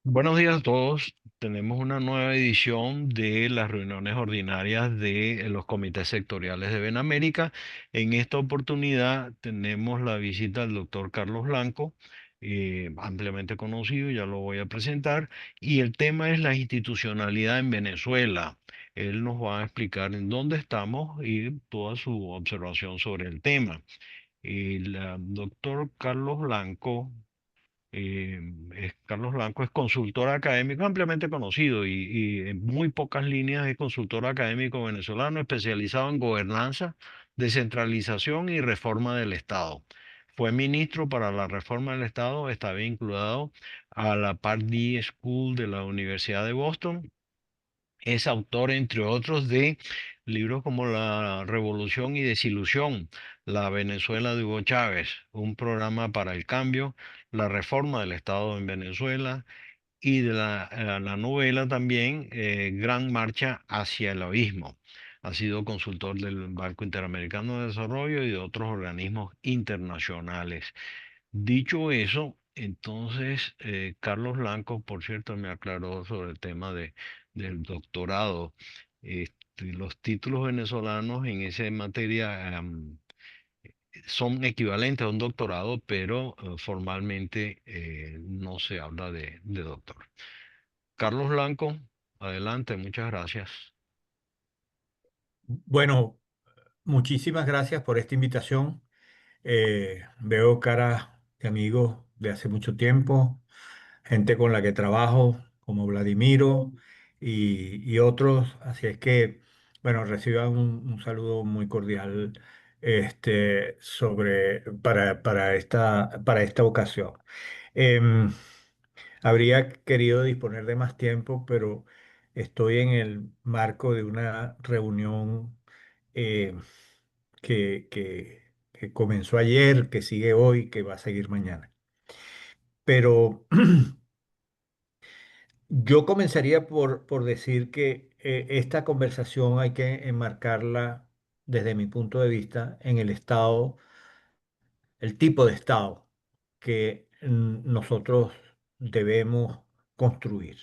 Buenos días a todos. Tenemos una nueva edición de las reuniones ordinarias de los comités sectoriales de Benamérica. En esta oportunidad tenemos la visita del doctor Carlos Blanco, ampliamente conocido, ya lo voy a presentar, y el tema es la institucionalidad en Venezuela. Él nos va a explicar en dónde estamos y toda su observación sobre el tema. El doctor Carlos Blanco Carlos Blanco es consultor académico ampliamente conocido y en muy pocas líneas es consultor académico venezolano especializado en gobernanza, descentralización y reforma del Estado. Fue ministro para la reforma del Estado, está vinculado a la Pardee School de la Universidad de Boston. Es autor, entre otros, de libros como La Revolución y Desilusión, La Venezuela de Hugo Chávez, Un programa para el cambio, La reforma del Estado en Venezuela y de la novela también Gran Marcha hacia el Abismo. Ha sido consultor del Banco Interamericano de Desarrollo y de otros organismos internacionales. Dicho eso, entonces, Carlos Blanco, por cierto, me aclaró sobre el tema del doctorado. Los títulos venezolanos en esa materia son equivalentes a un doctorado, pero formalmente no se habla de doctor. Carlos Blanco, adelante, muchas gracias. Bueno, muchísimas gracias por esta invitación. Veo caras de amigos de hace mucho tiempo, gente con la que trabajo, como Vladimiro y otros. Así es que, bueno, reciban un saludo muy cordial para esta ocasión. Em, Habría querido disponer de más tiempo, pero estoy en el marco de una reunión eh, que comenzó ayer, que sigue hoy, que va a seguir mañana. Pero yo comenzaría por decir que esta conversación hay que enmarcarla desde mi punto de vista en el estado, el tipo de estado que nosotros debemos construir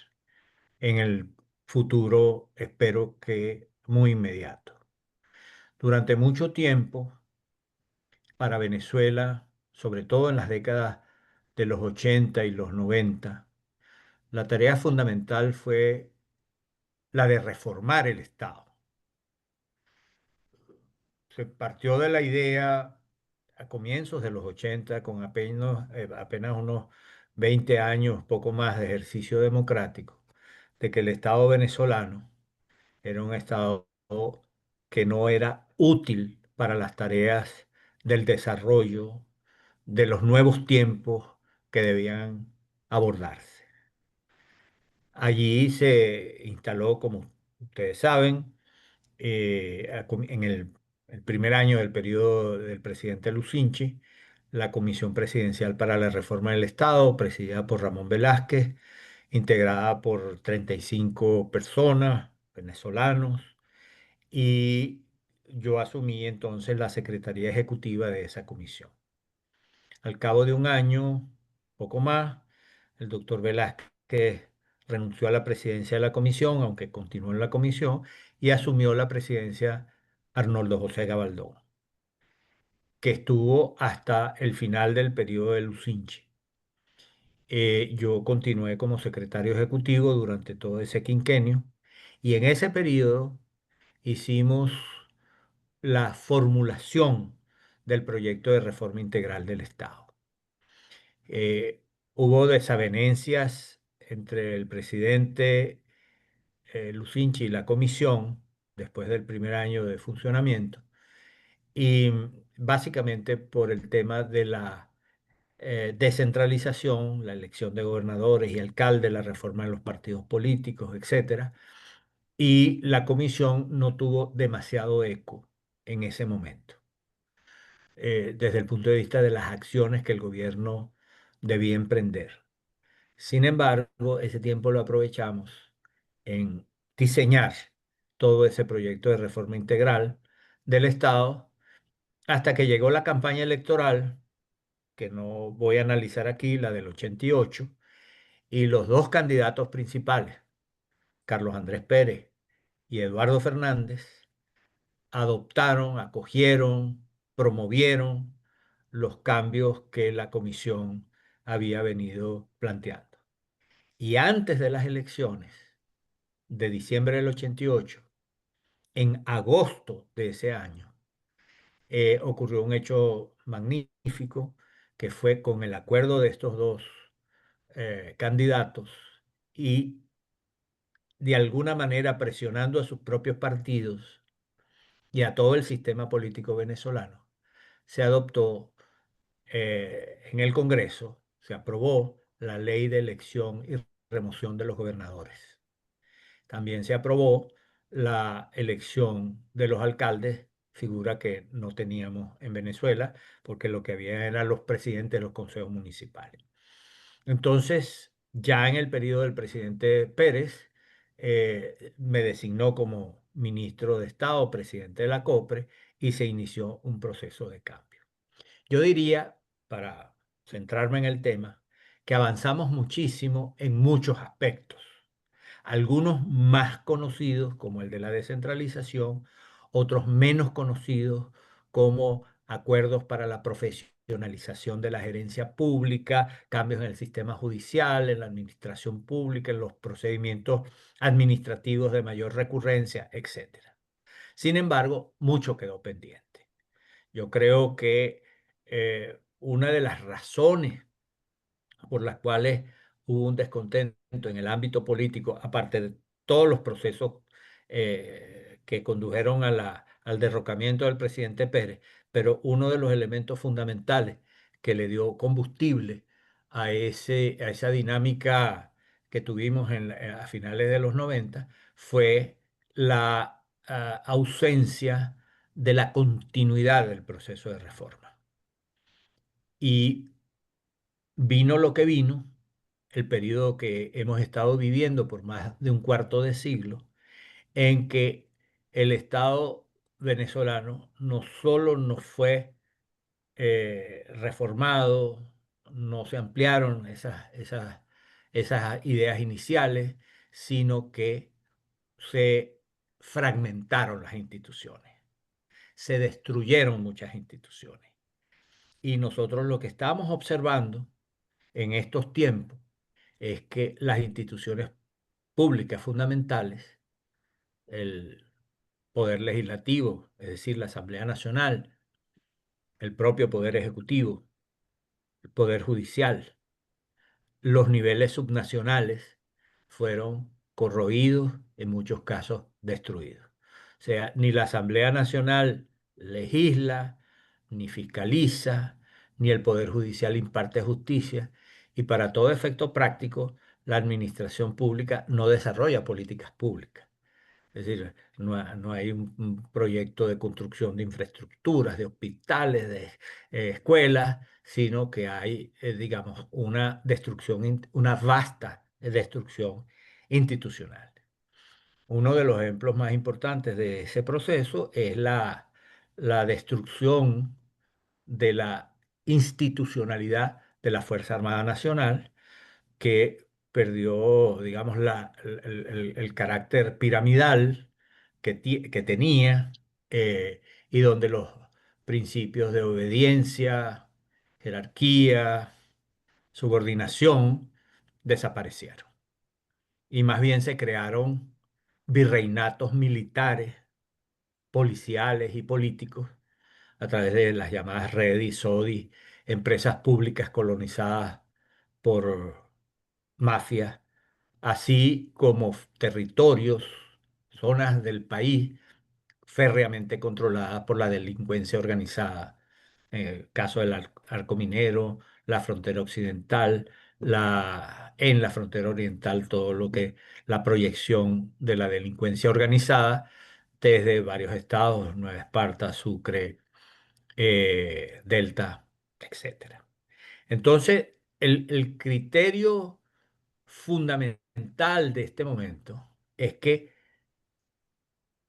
en el futuro, espero que muy inmediato. Durante mucho tiempo, para Venezuela, sobre todo en las décadas de los 80 y los 90, la tarea fundamental fue la de reformar el Estado. Se partió de la idea a comienzos de los 80, con apenas unos 20 años, poco más de ejercicio democrático, de que el Estado venezolano era un Estado que no era útil para las tareas del desarrollo de los nuevos tiempos que debían abordarse. Allí se instaló, como ustedes saben, en el primer año del periodo del presidente Lucinchi, la Comisión Presidencial para la Reforma del Estado, presidida por Ramón Velázquez, integrada por 35 personas, venezolanos, y yo asumí entonces la secretaría ejecutiva de esa comisión. Al cabo de un año, poco más, el doctor Velázquez renunció a la presidencia de la comisión, aunque continuó en la comisión, y asumió la presidencia Arnoldo José Gabaldón, que estuvo hasta el final del periodo de Lucinchi. Yo continué como secretario ejecutivo durante todo ese quinquenio y en ese periodo hicimos la formulación del proyecto de reforma integral del Estado. Eh, Hubo desavenencias entre el presidente Lucinchi y la comisión después del primer año de funcionamiento y básicamente por el tema de la descentralización, la elección de gobernadores y alcaldes, la reforma de los partidos políticos, etcétera, y la comisión no tuvo demasiado eco en ese momento, desde el punto de vista de las acciones que el gobierno debía emprender. Sin embargo, ese tiempo lo aprovechamos en diseñar todo ese proyecto de reforma integral del Estado hasta que llegó la campaña electoral, que no voy a analizar aquí, la del 88, Y los dos candidatos principales, Carlos Andrés Pérez y Eduardo Fernández, adoptaron, acogieron, promovieron los cambios que la comisión había venido planteando. Y antes de las elecciones de diciembre del 88, en agosto de ese año, ocurrió un hecho magnífico que fue con el acuerdo de estos dos candidatos y de alguna manera presionando a sus propios partidos y a todo el sistema político venezolano, se adoptó en el Congreso, se aprobó la ley de elección y remoción de los gobernadores. También se aprobó la elección de los alcaldes, figura que no teníamos en Venezuela, porque lo que había eran los presidentes de los consejos municipales. Entonces, ya en el periodo del presidente Pérez, me designó como ministro de Estado, presidente de la COPRE, y se inició un proceso de cambio. Yo diría, para centrarme en el tema, que avanzamos muchísimo en muchos aspectos, algunos más conocidos como el de la descentralización, otros menos conocidos como acuerdos para la profesionalización de la gerencia pública, cambios en el sistema judicial, en la administración pública, en los procedimientos administrativos de mayor recurrencia, etcétera. Sin embargo, mucho quedó pendiente. Yo creo que una de las razones por las cuales hubo un descontento en el ámbito político, aparte de todos los procesos que condujeron a al derrocamiento del presidente Pérez, pero uno de los elementos fundamentales que le dio combustible a esa dinámica que tuvimos a finales de los 90 fue la ausencia de la continuidad del proceso de reforma. Y vino lo que vino, el periodo que hemos estado viviendo por más de un cuarto de siglo, en que el Estado venezolano no solo no fue reformado, no se ampliaron esas ideas iniciales, sino que se fragmentaron las instituciones, se destruyeron muchas instituciones. Y nosotros lo que estamos observando en estos tiempos es que las instituciones públicas fundamentales, el poder legislativo, es decir, la Asamblea Nacional, el propio poder ejecutivo, el poder judicial, los niveles subnacionales fueron corroídos, en muchos casos destruidos. O sea, ni la Asamblea Nacional legisla, ni fiscaliza, ni el Poder Judicial imparte justicia, y para todo efecto práctico, la administración pública no desarrolla políticas públicas. Es decir, no hay un proyecto de construcción de infraestructuras, de hospitales, de escuelas, sino que hay, digamos, una destrucción, una vasta destrucción institucional. Uno de los ejemplos más importantes de ese proceso es la destrucción de la institucionalidad de la Fuerza Armada Nacional, que perdió, digamos, el carácter piramidal que tenía, y donde los principios de obediencia, jerarquía, subordinación desaparecieron. Y más bien se crearon virreinatos militares, policiales y políticos a través de las llamadas Redi, SODI, empresas públicas colonizadas por mafias, así como territorios, zonas del país férreamente controladas por la delincuencia organizada. En el caso del Arco Minero, la frontera occidental, en la frontera oriental, todo lo que la proyección de la delincuencia organizada desde varios estados, Nueva Esparta, Sucre, Delta, etcétera. Entonces, el criterio fundamental de este momento es que,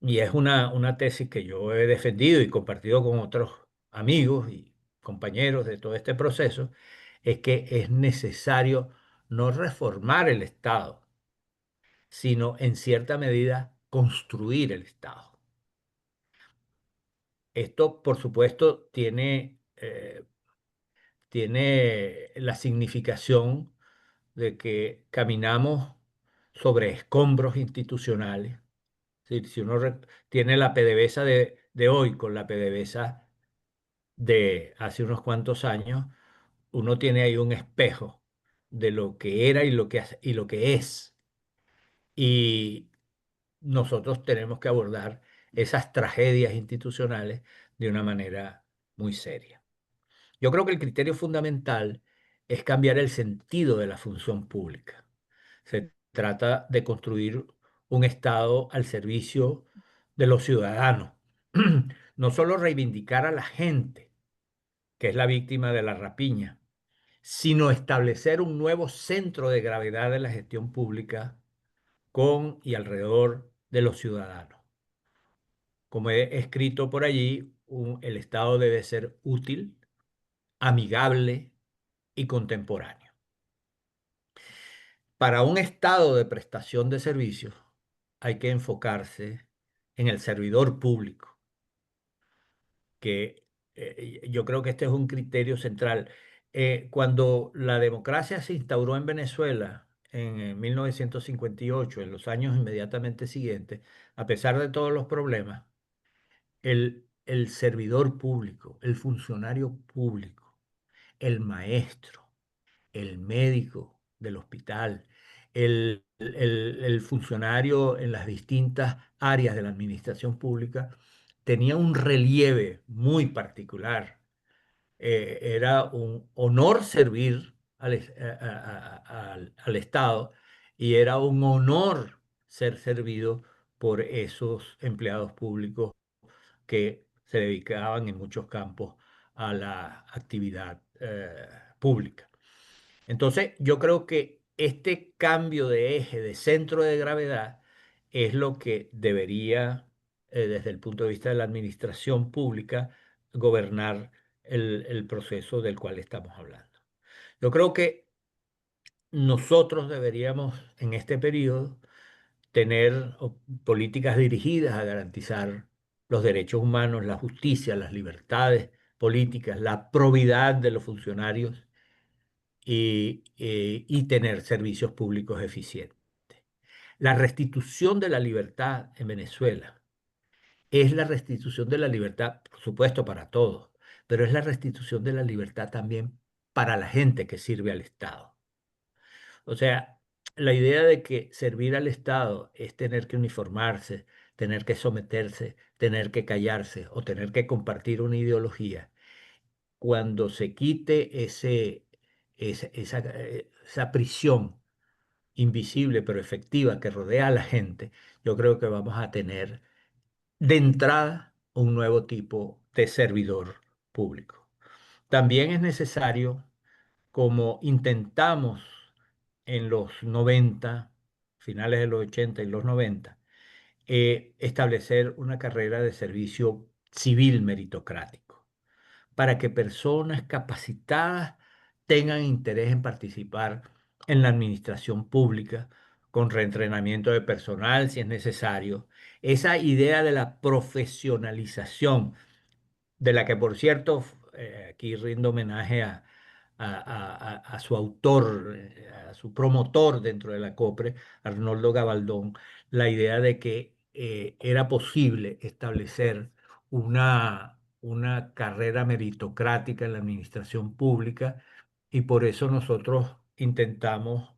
y es una tesis que yo he defendido y compartido con otros amigos y compañeros de todo este proceso, es que es necesario no reformar el Estado, sino en cierta medida construir el Estado. Esto, por supuesto, tiene la significación de que caminamos sobre escombros institucionales. Si uno tiene la PDVSA de hoy con la PDVSA de hace unos cuantos años, uno tiene ahí un espejo de lo que era y lo que es. Y nosotros tenemos que abordar esas tragedias institucionales de una manera muy seria. Yo creo que el criterio fundamental es cambiar el sentido de la función pública. Se trata de construir un Estado al servicio de los ciudadanos. No solo reivindicar a la gente, que es la víctima de la rapiña, sino establecer un nuevo centro de gravedad de la gestión pública con y alrededor de los ciudadanos. Como he escrito por allí, el Estado debe ser útil, amigable y contemporáneo. Para un Estado de prestación de servicios hay que enfocarse en el servidor público, que yo creo que este es un criterio central. Cuando la democracia se instauró en Venezuela en 1958, en los años inmediatamente siguientes, a pesar de todos los problemas, el servidor público, el funcionario público, el maestro, el médico del hospital, el funcionario en las distintas áreas de la administración pública, tenía un relieve muy particular. Era un honor servir al Estado y era un honor ser servido por esos empleados públicos que se dedicaban en muchos campos a la actividad pública. Entonces, yo creo que este cambio de eje, de centro de gravedad, es lo que debería, desde el punto de vista de la administración pública, gobernar el proceso del cual estamos hablando. Yo creo que nosotros deberíamos, en este periodo, tener políticas dirigidas a garantizar los derechos humanos, la justicia, las libertades políticas, la probidad de los funcionarios y tener servicios públicos eficientes. La restitución de la libertad en Venezuela es la restitución de la libertad, por supuesto, para todos, pero es la restitución de la libertad también para la gente que sirve al Estado. O sea, la idea de que servir al Estado es tener que uniformarse, tener que someterse, tener que callarse o tener que compartir una ideología, cuando se quite esa prisión invisible pero efectiva que rodea a la gente, yo creo que vamos a tener de entrada un nuevo tipo de servidor público. También es necesario, como intentamos en los 90, finales de los 80 y los 90, establecer una carrera de servicio civil meritocrático para que personas capacitadas tengan interés en participar en la administración pública, con reentrenamiento de personal si es necesario. Esa idea de la profesionalización, de la que por cierto, aquí rindo homenaje a su autor, a su promotor dentro de la COPRE, Arnoldo Gabaldón, la idea de que era posible establecer una carrera meritocrática en la administración pública y por eso nosotros intentamos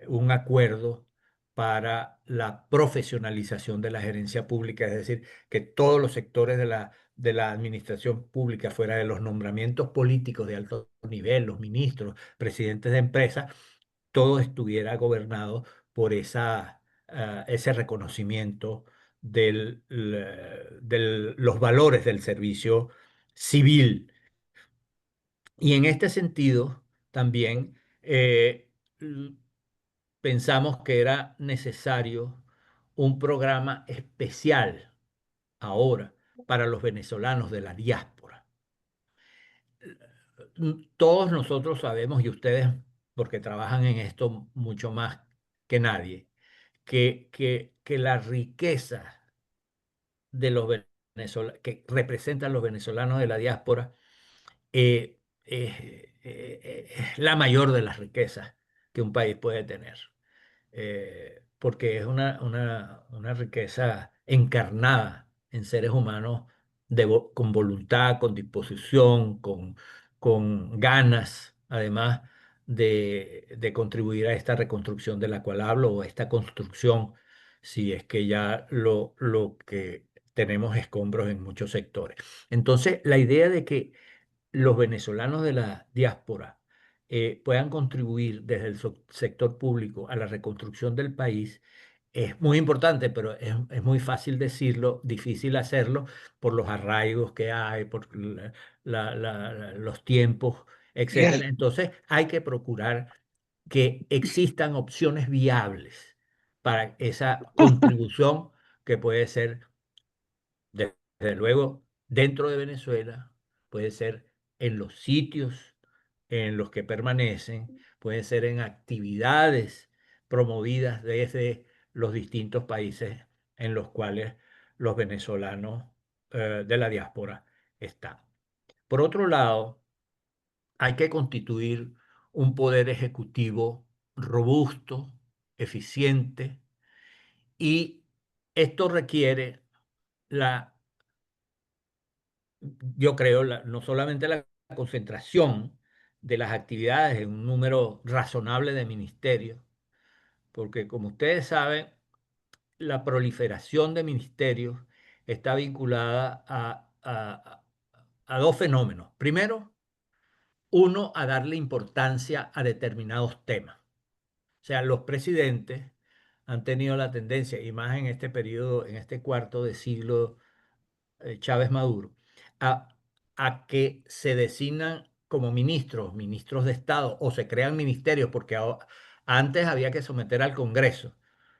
un acuerdo para la profesionalización de la gerencia pública, es decir, que todos los sectores de la administración pública, fuera de los nombramientos políticos de alto nivel, los ministros, presidentes de empresas, todo estuviera gobernado por ese reconocimiento de los valores del servicio civil. Y en este sentido, también l- pensamos que era necesario un programa especial ahora para los venezolanos de la diáspora. Todos nosotros sabemos, y ustedes porque trabajan en esto mucho más que nadie, que la riqueza de los venezolanos, que representan los venezolanos de la diáspora, es la mayor de las riquezas que un país puede tener, porque es una riqueza encarnada en seres humanos con voluntad, con disposición, con ganas, además de contribuir a esta reconstrucción de la cual hablo, o a esta construcción, si es que ya lo que tenemos escombros en muchos sectores. Entonces, la idea de que los venezolanos de la diáspora puedan contribuir desde el sector público a la reconstrucción del país es muy importante, pero es muy fácil decirlo, difícil hacerlo por los arraigos que hay, por los tiempos, etcétera. Entonces hay que procurar que existan opciones viables para esa contribución que puede ser desde luego, dentro de Venezuela, puede ser en los sitios en los que permanecen, puede ser en actividades promovidas desde los distintos países en los cuales los venezolanos de la diáspora están. Por otro lado, hay que constituir un poder ejecutivo robusto, eficiente, y esto requiere la yo creo, no solamente la concentración de las actividades en un número razonable de ministerios, porque como ustedes saben, la proliferación de ministerios está vinculada a dos fenómenos. Primero, uno, a darle importancia a determinados temas. O sea, los presidentes han tenido la tendencia, y más en este periodo, en este cuarto de siglo Chávez Maduro, a, a que se designan como ministros, ministros de Estado, o se crean ministerios, porque antes había que someter al Congreso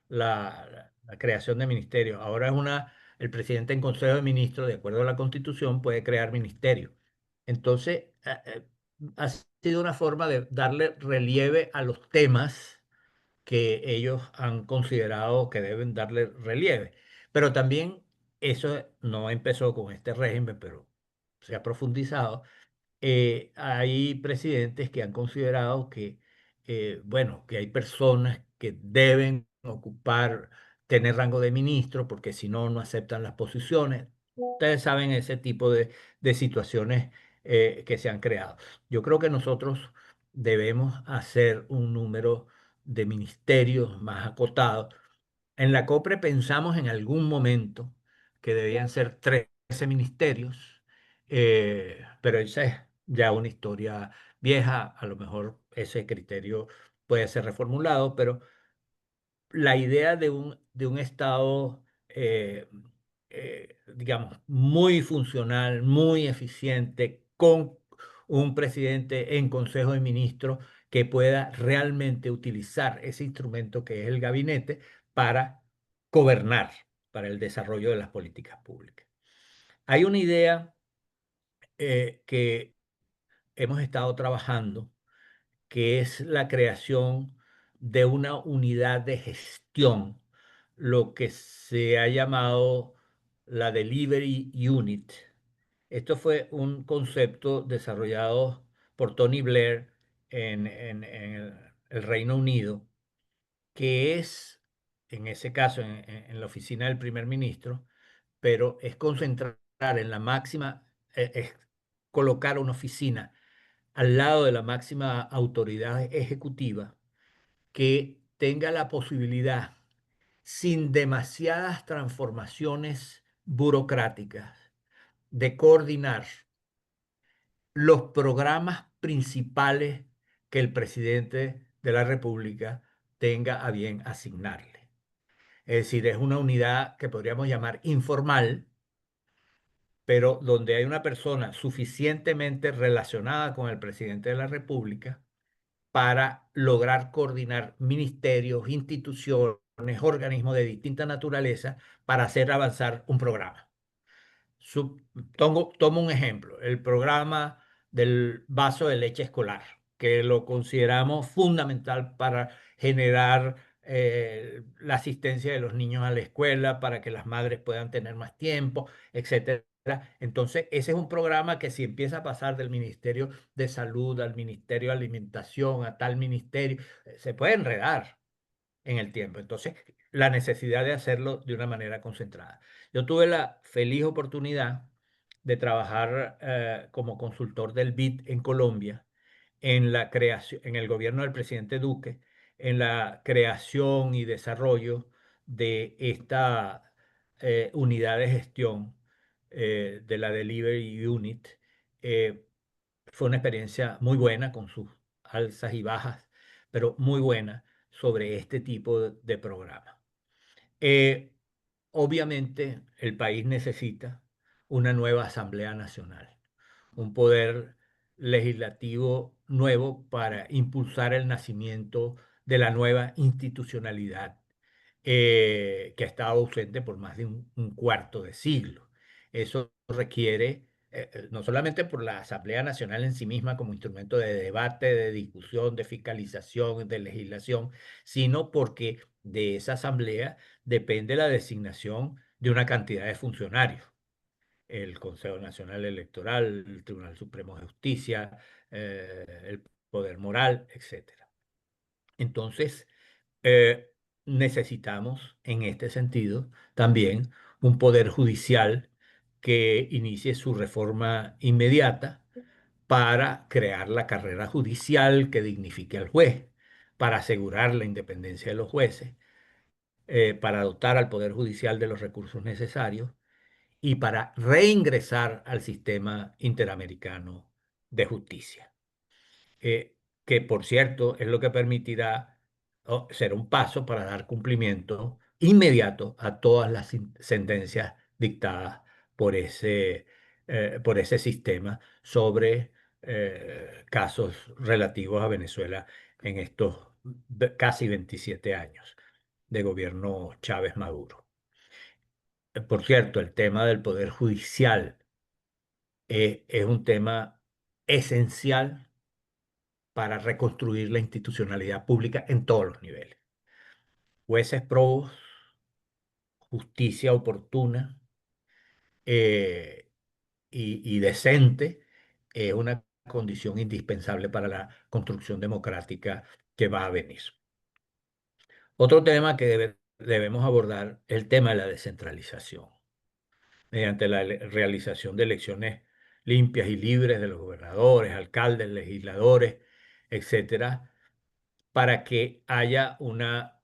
la creación de ministerios. Ahora el presidente en Consejo de Ministros, de acuerdo a la Constitución, puede crear ministerios. Entonces, ha sido una forma de darle relieve a los temas que ellos han considerado que deben darle relieve. Pero también eso no empezó con este régimen, pero se ha profundizado. Hay presidentes que han considerado que, bueno, que hay personas que deben ocupar, tener rango de ministro, porque si no, no aceptan las posiciones. Ustedes saben ese tipo de situaciones que se han creado. Yo creo que nosotros debemos hacer un número de ministerios más acotados. En la COPRE pensamos en algún momento que debían ser 13 ministerios, pero esa es ya una historia vieja. A lo mejor ese criterio puede ser reformulado, pero la idea de un Estado, digamos, muy funcional, muy eficiente, con un presidente en Consejo de Ministros que pueda realmente utilizar ese instrumento que es el gabinete para gobernar, para el desarrollo de las políticas públicas. Hay una idea que hemos estado trabajando, que es la creación de una unidad de gestión, lo que se ha llamado la Delivery Unit. Esto fue un concepto desarrollado por Tony Blair en el Reino Unido, que es, en ese caso, en la oficina del primer ministro, pero es concentrar en la máxima, es colocar una oficina al lado de la máxima autoridad ejecutiva que tenga la posibilidad, sin demasiadas transformaciones burocráticas, de coordinar los programas principales que el presidente de la República tenga a bien asignarle. Es decir, es una unidad que podríamos llamar informal, pero donde hay una persona suficientemente relacionada con el presidente de la República para lograr coordinar ministerios, instituciones, organismos de distinta naturaleza para hacer avanzar un programa. Tomo un ejemplo, el programa del vaso de leche escolar. que lo consideramos fundamental para generar la asistencia de los niños a la escuela, para que las madres puedan tener más tiempo, etcétera. Entonces, ese es un programa que si empieza a pasar del Ministerio de Salud al Ministerio de Alimentación, a tal ministerio, se puede enredar en el tiempo. Entonces, la necesidad de hacerlo de una manera concentrada. Yo tuve la feliz oportunidad de trabajar como consultor del BID en Colombia, en la creación, en el gobierno del presidente Duque, en la creación y desarrollo de esta unidad de gestión de la Delivery Unit. Eh, Fue una experiencia muy buena con sus alzas y bajas, pero muy buena sobre este tipo de programa. Eh, Obviamente, el país necesita una nueva Asamblea Nacional, un poder legislativo nuevo para impulsar el nacimiento de la nueva institucionalidad que ha estado ausente por más de un cuarto de siglo. Eso requiere, no solamente por la Asamblea Nacional en sí misma como instrumento de debate, de discusión, de fiscalización, de legislación, sino porque de esa Asamblea depende la designación de una cantidad de funcionarios. El Consejo Nacional Electoral, el Tribunal Supremo de Justicia, el Poder Moral, etcétera. Entonces, eh, necesitamos en este sentido también un poder judicial que inicie su reforma inmediata para crear la carrera judicial que dignifique al juez, para asegurar la independencia de los jueces, para dotar al poder judicial de los recursos necesarios y para reingresar al sistema interamericano de justicia, que por cierto es lo que permitirá ser un paso para dar cumplimiento inmediato a todas las sentencias dictadas por ese sistema sobre casos relativos a Venezuela en estos casi 27 años de gobierno Chávez Maduro. Por cierto, el tema del poder judicial es un tema esencial para reconstruir la institucionalidad pública en todos los niveles. Jueces probos, justicia oportuna eh, y decente es una condición indispensable para la construcción democrática que va a venir. Otro tema que debemos abordar es el tema de la descentralización, mediante la realización de elecciones limpias y libres de los gobernadores, alcaldes, legisladores, etcétera, para que haya una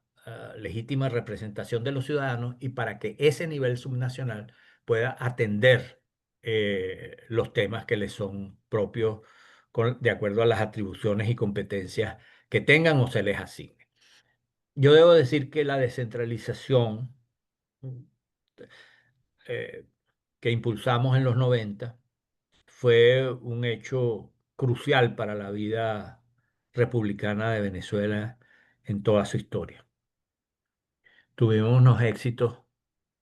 legítima representación de los ciudadanos y para que ese nivel subnacional pueda atender los temas que les son propios de acuerdo a las atribuciones y competencias que tengan o se les asigne. Yo debo decir que la descentralización eh, que impulsamos en los 90 fue un hecho crucial para la vida republicana de Venezuela en toda su historia. Tuvimos unos éxitos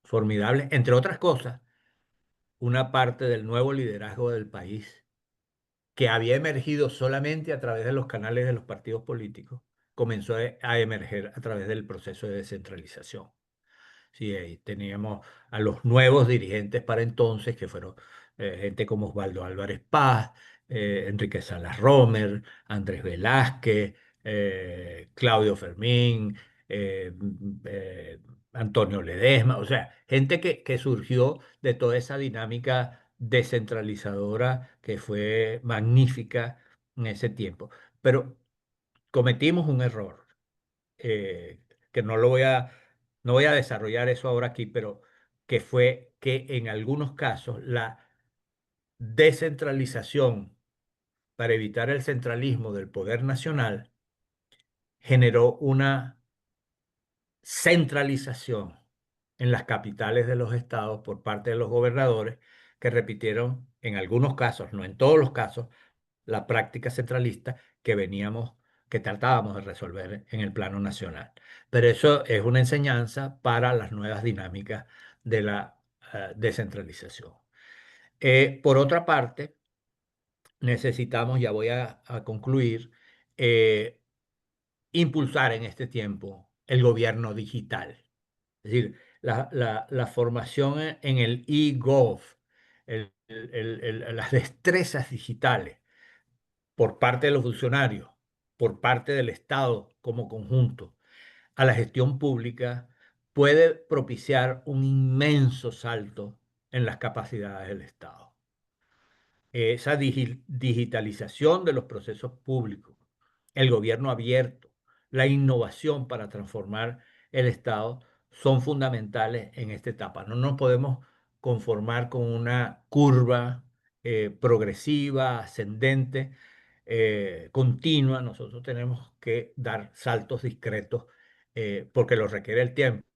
formidables, entre otras cosas, una parte del nuevo liderazgo del país, que había emergido solamente a través de los canales de los partidos políticos, comenzó a emerger a través del proceso de descentralización. Sí, ahí teníamos a los nuevos dirigentes para entonces, que fueron gente como Osvaldo Álvarez Paz, Enrique Salas Romer, Andrés Velázquez, Claudio Fermín, eh, eh, Antonio Ledesma, o sea, gente que surgió de toda esa dinámica descentralizadora que fue magnífica en ese tiempo. Pero cometimos un error que no voy a desarrollar eso ahora aquí, pero que fue que en algunos casos la descentralización para evitar el centralismo del poder nacional generó una centralización en las capitales de los estados por parte de los gobernadores que repitieron en algunos casos, no en todos los casos, la práctica centralista que tratábamos de resolver en el plano nacional. Pero eso es una enseñanza para las nuevas dinámicas de la descentralización. Por otra parte, necesitamos, ya voy a concluir, eh, impulsar en este tiempo el gobierno digital. Es decir, la formación en el e-gov, las destrezas digitales por parte de los funcionarios, por parte del Estado como conjunto, a la gestión pública, puede propiciar un inmenso salto en las capacidades del Estado. Esa digitalización de los procesos públicos, el gobierno abierto, la innovación para transformar el Estado son fundamentales en esta etapa. No nos podemos conformar con una curva progresiva, ascendente, continua. Nosotros tenemos que dar saltos discretos porque lo requiere el tiempo,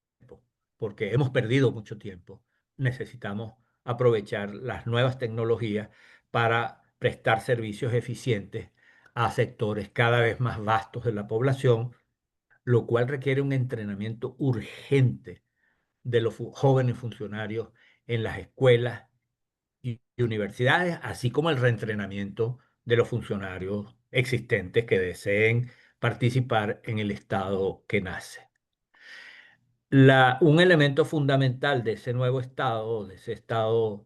porque hemos perdido mucho tiempo. Necesitamos aprovechar las nuevas tecnologías para prestar servicios eficientes a sectores cada vez más vastos de la población, lo cual requiere un entrenamiento urgente de los jóvenes funcionarios en las escuelas y universidades, así como el reentrenamiento de los funcionarios existentes que deseen participar en el Estado que nace. Un elemento fundamental de ese nuevo Estado, de ese Estado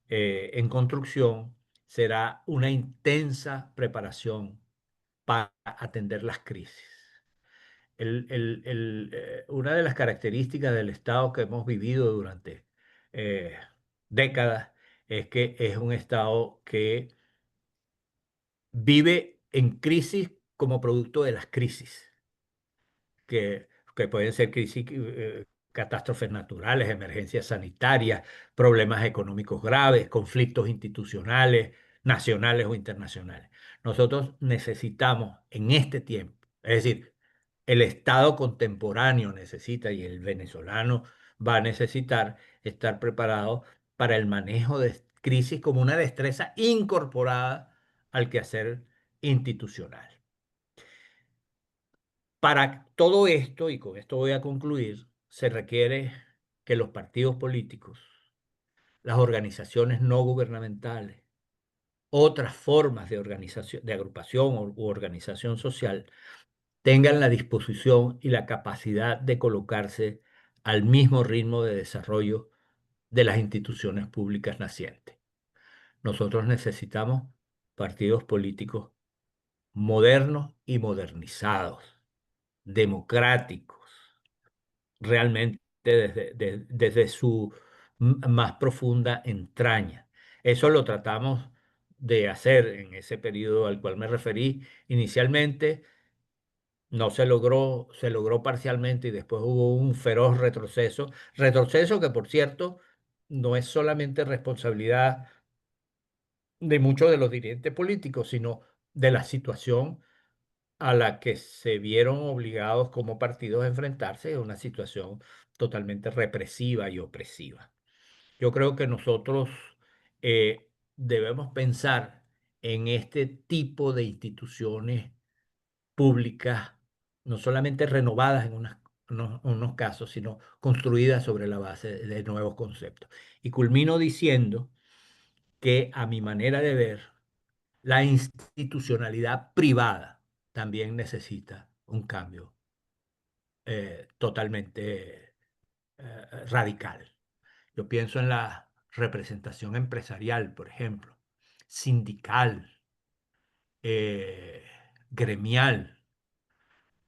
en construcción, será una intensa preparación para atender las crisis. Una de las características del Estado que hemos vivido durante eh, décadas es que es un Estado que vive en crisis como producto de las crisis que pueden ser crisis, catástrofes naturales, emergencias sanitarias, problemas económicos graves, conflictos institucionales, nacionales o internacionales. Nosotros necesitamos en este tiempo, es decir, el Estado contemporáneo necesita y el venezolano va a necesitar estar preparado para el manejo de crisis como una destreza incorporada al quehacer institucional. Para todo esto, y con esto voy a concluir, se requiere que los partidos políticos, las organizaciones no gubernamentales, otras formas de organización, de agrupación u organización social, tengan la disposición y la capacidad de colocarse al mismo ritmo de desarrollo de las instituciones públicas nacientes. Nosotros necesitamos partidos políticos modernos y modernizados, democráticos realmente desde su más profunda entraña. Eso lo tratamos de hacer en ese periodo al cual me referí inicialmente. No se logró, se logró parcialmente y después hubo un feroz retroceso. Retroceso que, por cierto, no es solamente responsabilidad de muchos de los dirigentes políticos, sino de la situación a la que se vieron obligados como partidos a enfrentarse, a una situación totalmente represiva y opresiva. Yo creo que nosotros debemos pensar en este tipo de instituciones públicas, no solamente renovadas en unos casos, sino construidas sobre la base de nuevos conceptos. Y culmino diciendo que a mi manera de ver, la institucionalidad privada también necesita un cambio totalmente radical. Yo pienso en la representación empresarial, por ejemplo, sindical, eh, gremial,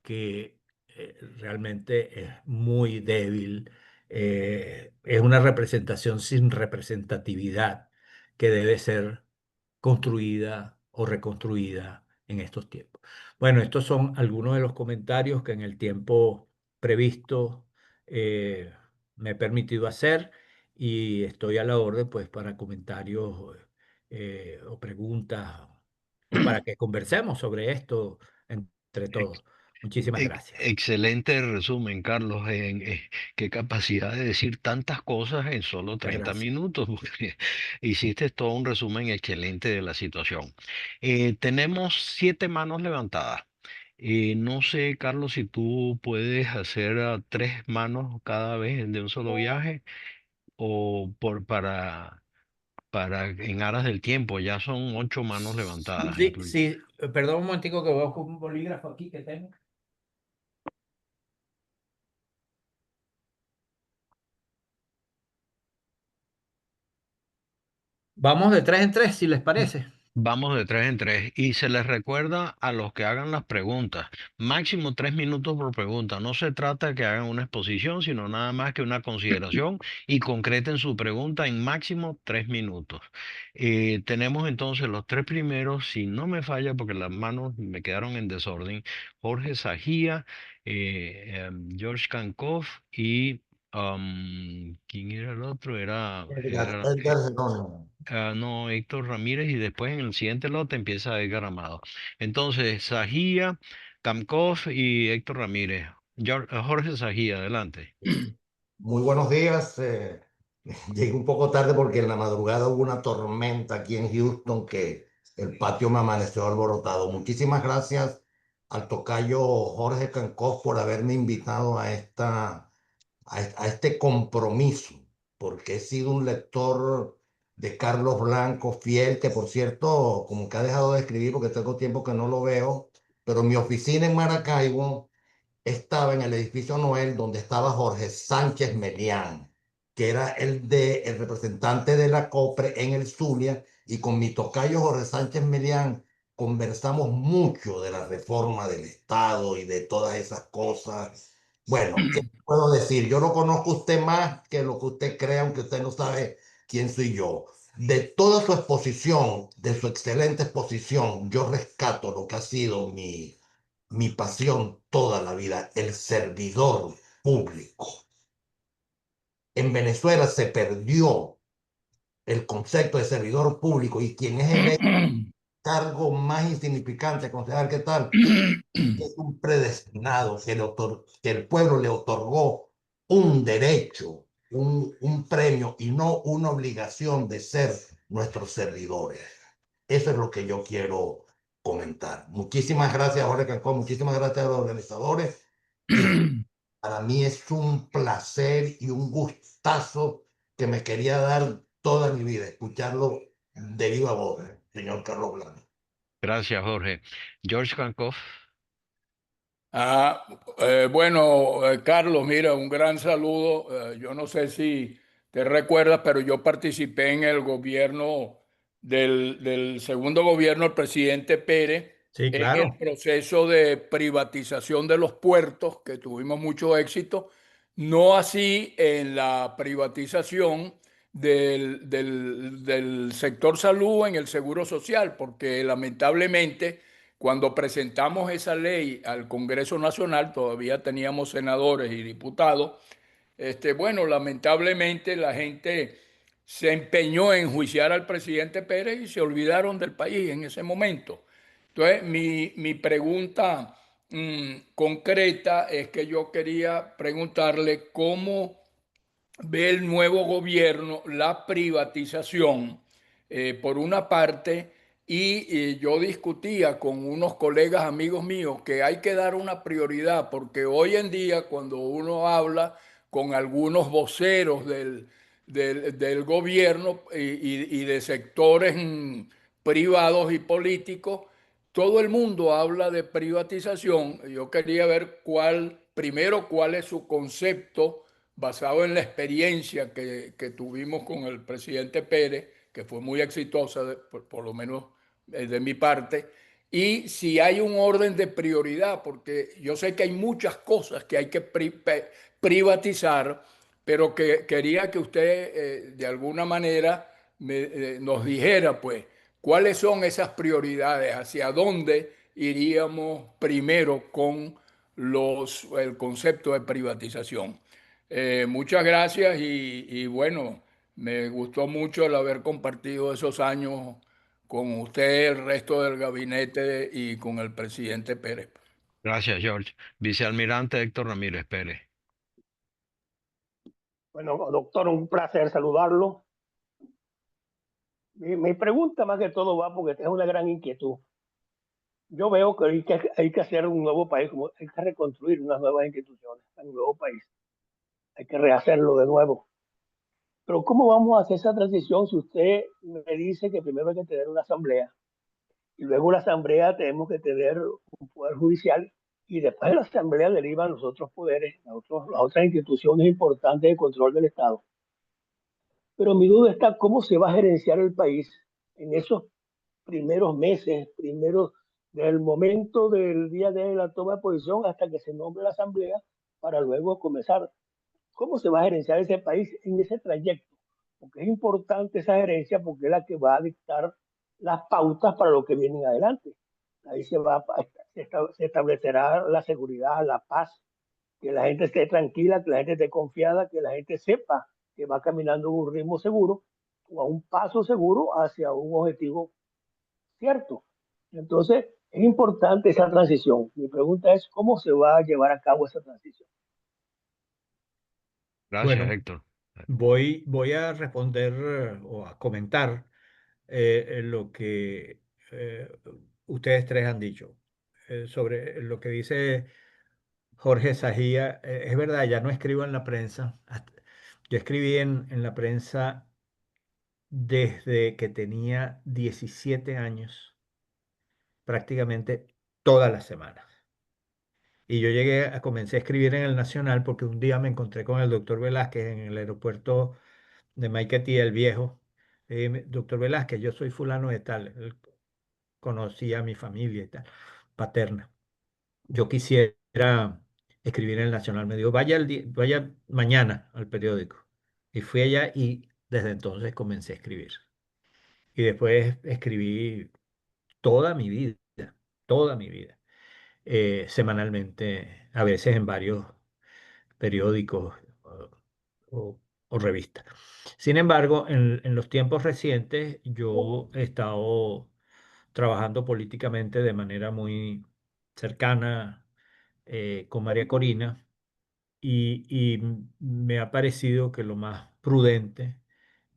que realmente es muy débil. Es una representación sin representatividad que debe ser construida o reconstruida en estos tiempos. Bueno, estos son algunos de los comentarios que en el tiempo previsto eh, me he permitido hacer y estoy a la orden pues para comentarios o preguntas o para que conversemos sobre esto entre todos. Muchísimas gracias. Excelente resumen, Carlos. Qué capacidad de decir tantas cosas en solo Muchas 30 gracias. minutos, porque hiciste todo un resumen excelente de la situación. Tenemos 7 manos levantadas. No sé, Carlos, si tú puedes hacer 3 manos cada vez de un solo viaje o para... en aras del tiempo. Ya son 8 manos levantadas. Sí, sí, perdón un momentico que voy a buscar un bolígrafo aquí que tengo. Vamos de tres en tres, si les parece. Vamos de tres en tres y se les recuerda a los que hagan las preguntas, máximo 3 minutos por pregunta. No se trata de que hagan una exposición, sino nada más que una consideración y concreten su pregunta en máximo 3 minutos. Tenemos entonces los tres primeros, si no me falla, porque las manos me quedaron en desorden, Jorge Sajía, George Cancoff y ¿quién era el otro? Edgar Jerónimo. No, Héctor Ramírez y después en el siguiente lote empieza Edgar Amado. Entonces, Sajía, Kamkov y Héctor Ramírez. Jorge Sajía, adelante. Muy buenos días. Llegué un poco tarde porque en la madrugada hubo una tormenta aquí en Houston que el patio me amaneció alborotado. Muchísimas gracias al tocayo Jorge Cancós por haberme invitado a este compromiso, porque he sido un lector de Carlos Blanco fiel, que por cierto, como que ha dejado de escribir porque tengo tiempo que no lo veo, pero mi oficina en Maracaibo estaba en el edificio Noel donde estaba Jorge Sánchez Melián, que era el representante de la COPRE en el Zulia, y con mi tocayo Jorge Sánchez Melián conversamos mucho de la reforma del Estado y de todas esas cosas. Bueno, ¿qué puedo decir? Yo lo conozco a usted más que lo que usted cree, aunque usted no sabe quién soy yo. De toda su exposición, de su excelente exposición, yo rescato lo que ha sido mi pasión toda la vida, el servidor público. En Venezuela se perdió el concepto de servidor público y quien es el cargo más insignificante, concejal, ¿qué tal? Es un predestinado que el pueblo le otorgó un derecho, un premio y no una obligación de ser nuestros servidores. Eso es lo que yo quiero comentar. Muchísimas gracias, Jorge Cancón, muchísimas gracias a los organizadores. Y para mí es un placer y un gustazo que me quería dar toda mi vida, escucharlo de viva voz, señor Carlos Blanco. Gracias, Jorge. George Cancoff. Ah, bueno, Carlos, mira, un gran saludo. Yo no sé si te recuerdas, pero yo participé en el gobierno del segundo gobierno del presidente Pérez Sí, en el claro. proceso de privatización de los puertos, que tuvimos mucho éxito, no así en la privatización del sector salud en el seguro social, porque lamentablemente cuando presentamos esa ley al Congreso Nacional, todavía teníamos senadores y diputados. Bueno, lamentablemente la gente se empeñó en enjuiciar al presidente Pérez y se olvidaron del país en ese momento. Entonces, mi pregunta concreta es que yo quería preguntarle cómo ve el nuevo gobierno la privatización, por una parte, y yo discutía con unos colegas amigos míos que hay que dar una prioridad, porque hoy en día cuando uno habla con algunos voceros del gobierno y de sectores privados y políticos, todo el mundo habla de privatización. Yo quería ver primero, cuál es su concepto basado en la experiencia que tuvimos con el presidente Pérez, que fue muy exitosa, por lo menos de mi parte, y si hay un orden de prioridad, porque yo sé que hay muchas cosas que hay que privatizar, pero que quería que usted de alguna manera nos dijera, pues, cuáles son esas prioridades, hacia dónde iríamos primero con el concepto de privatización. Muchas gracias y bueno, me gustó mucho el haber compartido esos años con usted, el resto del gabinete y con el presidente Pérez. Gracias, George. Vicealmirante Héctor Ramírez Pérez. Bueno, doctor, un placer saludarlo. Mi pregunta más que todo va porque es una gran inquietud. Yo veo que hay que hacer un nuevo país, como hay que reconstruir unas nuevas instituciones, un nuevo país. Hay que rehacerlo de nuevo. Pero ¿cómo vamos a hacer esa transición si usted me dice que primero hay que tener una asamblea y luego la asamblea tenemos que tener un poder judicial y después de la asamblea derivan los otros poderes, las otras instituciones importantes de control del Estado? Pero mi duda está cómo se va a gerenciar el país en esos primeros meses, primeros del momento del día de la toma de posición hasta que se nombre la asamblea para luego comenzar. ¿Cómo se va a gerenciar ese país en ese trayecto? Porque es importante esa gerencia porque es la que va a dictar las pautas para lo que viene adelante. Ahí se establecerá la seguridad, la paz, que la gente esté tranquila, que la gente esté confiada, que la gente sepa que va caminando a un ritmo seguro o a un paso seguro hacia un objetivo cierto. Entonces, es importante esa transición. Mi pregunta es, ¿cómo se va a llevar a cabo esa transición? Gracias, Bueno, Héctor. voy a responder o a comentar lo que eh, ustedes tres han dicho sobre lo que dice Jorge Sajía. Es verdad, ya no escribo en la prensa. Yo escribí en la prensa desde que tenía 17 años, prácticamente todas las semanas. Y yo comencé a escribir en el Nacional porque un día me encontré con el doctor Velázquez en el aeropuerto de Maiquetía, el viejo. Doctor Velázquez, yo soy fulano de tal. Él conocía a mi familia y tal, paterna. Yo quisiera escribir en el Nacional. Me dijo, vaya mañana al periódico. Y fui allá y desde entonces comencé a escribir. Y después escribí toda mi vida, toda mi vida, semanalmente, a veces en varios periódicos o, o revistas. Sin embargo, en los tiempos recientes yo he estado trabajando políticamente de manera muy cercana con María Corina y me ha parecido que lo más prudente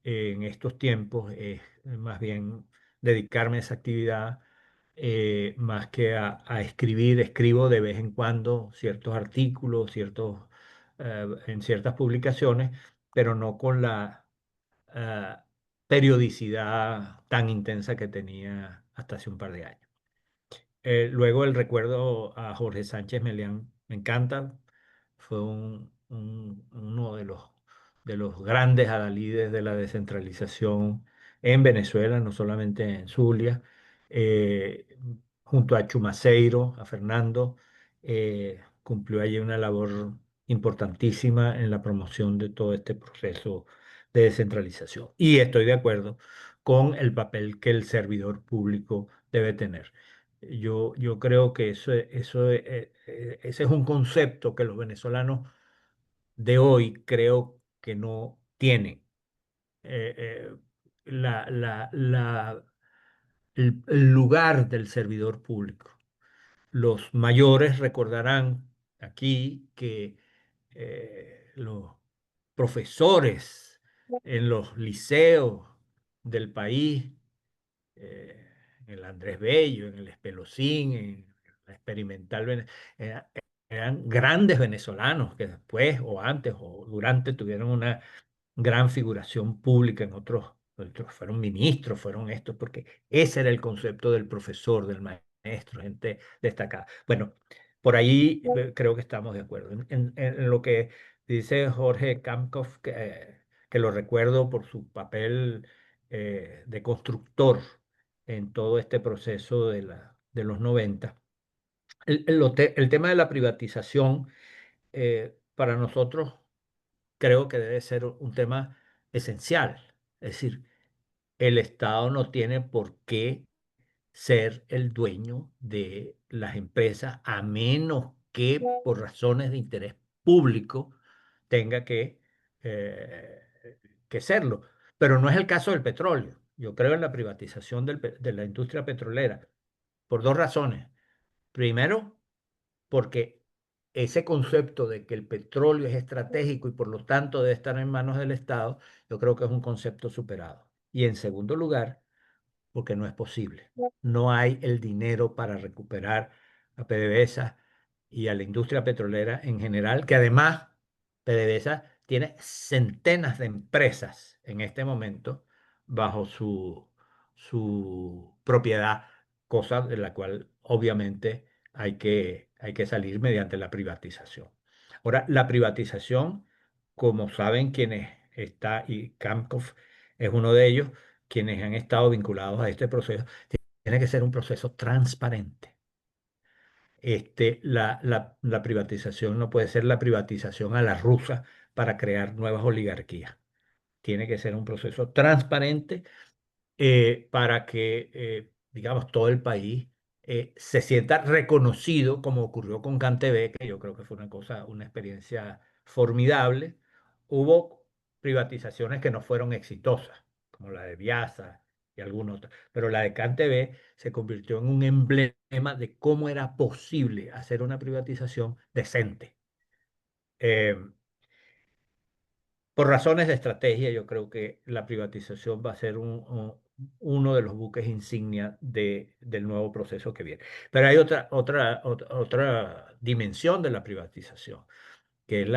en estos tiempos es más bien dedicarme a esa actividad más que a escribir. Escribo de vez en cuando ciertos artículos, en ciertas publicaciones, pero no con la eh, periodicidad tan intensa que tenía hasta hace un par de años. Luego el recuerdo a Jorge Sánchez Melián me encanta. Fue uno de los grandes adalides de la descentralización en Venezuela, no solamente en Zulia. Eh, Junto a Chumaceiro, a Fernando, cumplió allí una labor importantísima en la promoción de todo este proceso de descentralización. Y estoy de acuerdo con el papel que el servidor público debe tener. Yo creo que ese es un concepto que los venezolanos de hoy creo que no tienen. Eh, eh, el lugar del servidor público. Los mayores recordarán aquí que los profesores en los liceos del país, eh, en el Andrés Bello, en el Espelosín, en la Experimental, era- eran grandes venezolanos que después o antes o durante tuvieron una gran figuración pública en otros fueron ministros, fueron estos, porque ese era el concepto del profesor, del maestro, gente destacada. Bueno, por ahí creo que estamos de acuerdo. En lo que dice Jorge Kamkov, que lo recuerdo por su papel de constructor en todo este proceso de los 90. El tema de la privatización, para nosotros creo que debe ser un tema esencial. Es decir, el Estado no tiene por qué ser el dueño de las empresas a menos que por razones de interés público tenga eh, que serlo. Pero no es el caso del petróleo. Yo creo en la privatización de la industria petrolera por dos razones. Primero, porque ese concepto de que el petróleo es estratégico y por lo tanto debe estar en manos del Estado, yo creo que es un concepto superado. Y en segundo lugar, porque no es posible. No hay el dinero para recuperar a PDVSA y a la industria petrolera en general, que además PDVSA tiene centenas de empresas en este momento bajo su propiedad, cosa de la cual obviamente hay que salir mediante la privatización. Ahora, la privatización, como saben quienes está, y Kamkov es uno de ellos, quienes han estado vinculados a este proceso, tiene que ser un proceso transparente. La privatización no puede ser la privatización a la rusa para crear nuevas oligarquías. Tiene que ser un proceso transparente para que, digamos, todo el país se sienta reconocido, como ocurrió con CanTV, que yo creo que fue una cosa, una experiencia formidable. Hubo privatizaciones que no fueron exitosas, como la de Viasa y alguna otra, pero la de CanTV se convirtió en un emblema de cómo era posible hacer una privatización decente. Eh, por razones de estrategia, yo creo que la privatización va a ser uno de los buques insignia del nuevo proceso que viene. Pero hay otra dimensión de la privatización, que es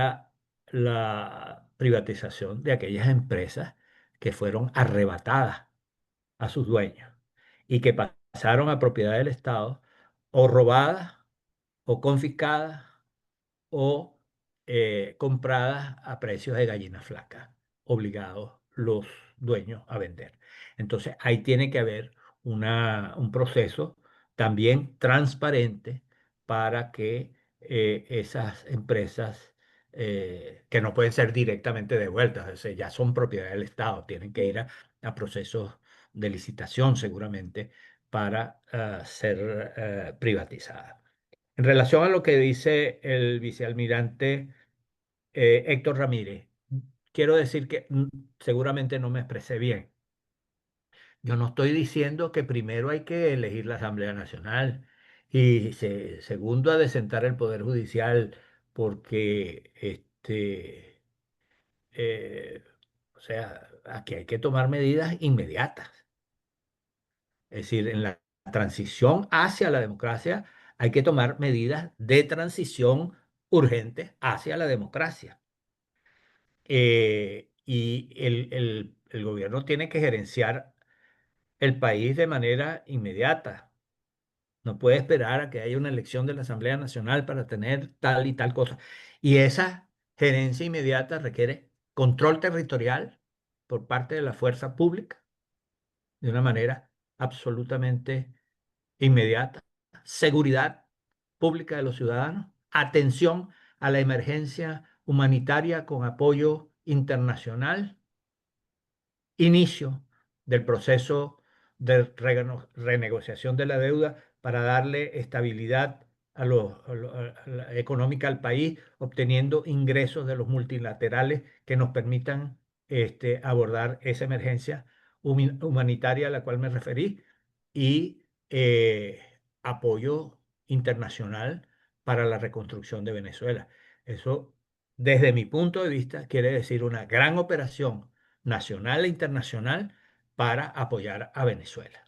la privatización de aquellas empresas que fueron arrebatadas a sus dueños y que pasaron a propiedad del Estado, o robadas, o confiscadas, o compradas a precios de gallina flaca, obligados los dueños a vender. Entonces, ahí tiene que haber un proceso también transparente para que esas empresas, que no pueden ser directamente devueltas, o sea, ya son propiedad del Estado, tienen que ir a procesos de licitación seguramente para ser privatizadas. En relación a lo que dice el vicealmirante Héctor Ramírez, quiero decir que seguramente no me expresé bien. Yo no estoy diciendo que primero hay que elegir la Asamblea Nacional y segundo a desentar el Poder Judicial porque eh, o sea, aquí hay que tomar medidas inmediatas. Es decir, en la transición hacia la democracia hay que tomar medidas de transición urgentes hacia la democracia. Y el gobierno tiene que gerenciar el país de manera inmediata. No puede esperar a que haya una elección de la Asamblea Nacional para tener tal y tal cosa. Y esa gerencia inmediata requiere control territorial por parte de la fuerza pública de una manera absolutamente inmediata, seguridad pública de los ciudadanos, atención a la emergencia humanitaria con apoyo internacional, inicio del proceso de renegociación de la deuda para darle estabilidad a la económica al país, obteniendo ingresos de los multilaterales que nos permitan abordar esa emergencia humanitaria a la cual me referí y apoyo internacional para la reconstrucción de Venezuela. Eso, desde mi punto de vista, quiere decir una gran operación nacional e internacional para apoyar a Venezuela.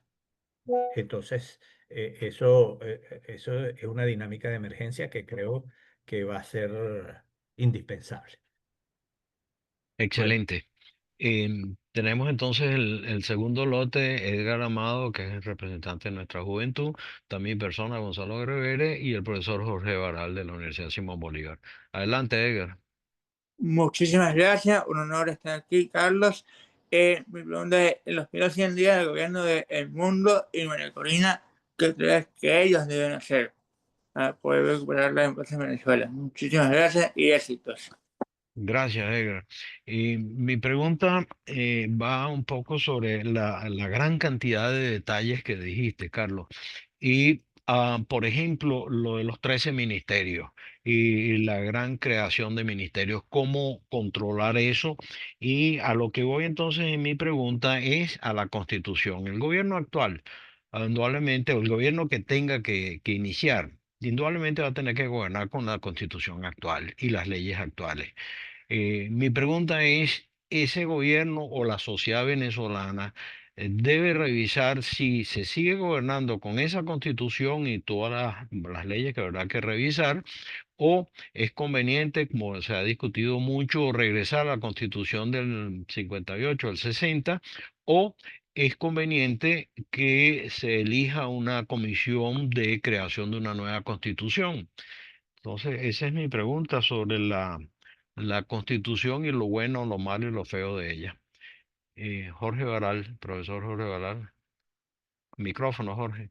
Entonces, eso es una dinámica de emergencia que creo que va a ser indispensable. Bueno, Excelente. Tenemos entonces el segundo lote, Edgar Amado, que es el representante de nuestra juventud, también persona Gonzalo Revere y el profesor Jorge Baral de la Universidad Simón Bolívar. Adelante, Edgar. Muchísimas gracias, un honor estar aquí, Carlos. Mi pregunta es, en los primeros 100 días del gobierno de El Mundo y María Corina, ¿qué crees que ellos deben hacer para poder recuperar la democracia en Venezuela? Muchísimas gracias y éxitos. Gracias, Edgar. Y mi pregunta va un poco sobre la gran cantidad de detalles que dijiste, Carlos. Y, por ejemplo, lo de los 13 ministerios y la gran creación de ministerios, cómo controlar eso. Y a lo que voy entonces en mi pregunta es a la Constitución. El gobierno actual, indudablemente, o el gobierno que tenga que iniciar, indudablemente va a tener que gobernar con la Constitución actual y las leyes actuales. Mi pregunta es, ¿ese gobierno o la sociedad venezolana debe revisar si se sigue gobernando con esa constitución y todas las leyes que habrá que revisar, o es conveniente, como se ha discutido mucho, regresar a la constitución del 58, del 60, o es conveniente que se elija una comisión de creación de una nueva constitución. Entonces, esa es mi pregunta sobre la constitución y lo bueno, lo malo y lo feo de ella. Jorge Varal, profesor Jorge Varal. Micrófono, Jorge.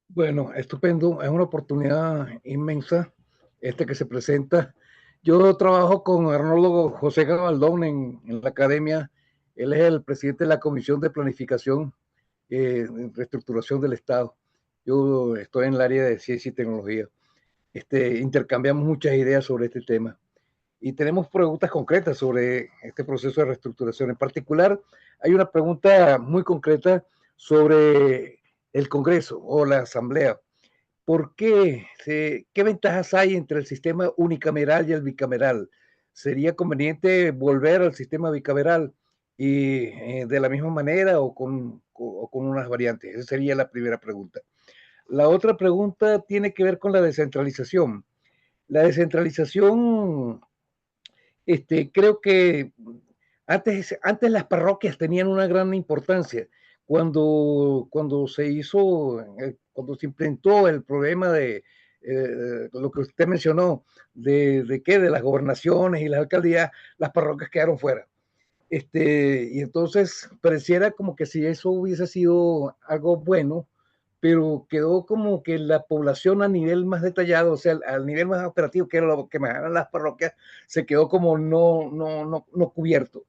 Bueno, estupendo, es una oportunidad inmensa que se presenta. Yo trabajo con Arnoldo José Gabaldón en la academia. Él es el presidente de la Comisión de Planificación y Reestructuración del Estado. Yo estoy en el área de ciencia y tecnología. Intercambiamos muchas ideas sobre este tema y tenemos preguntas concretas sobre este proceso de reestructuración. En particular, hay una pregunta muy concreta sobre el Congreso o la Asamblea. ¿Por qué? ¿Qué ventajas hay entre el sistema unicameral y el bicameral? ¿Sería conveniente volver al sistema bicameral y de la misma manera o con unas variantes? Esa sería la primera pregunta. La otra pregunta tiene que ver con la descentralización. La descentralización, creo que antes las parroquias tenían una gran importancia. Cuando se hizo, cuando se implementó el problema de lo que usted mencionó, de las gobernaciones y las alcaldías, las parroquias quedaron fuera. Y entonces pareciera como que si eso hubiese sido algo bueno, pero quedó como que la población a nivel más detallado, o sea, al nivel más operativo, que era lo que manejaban las parroquias, se quedó como no cubierto.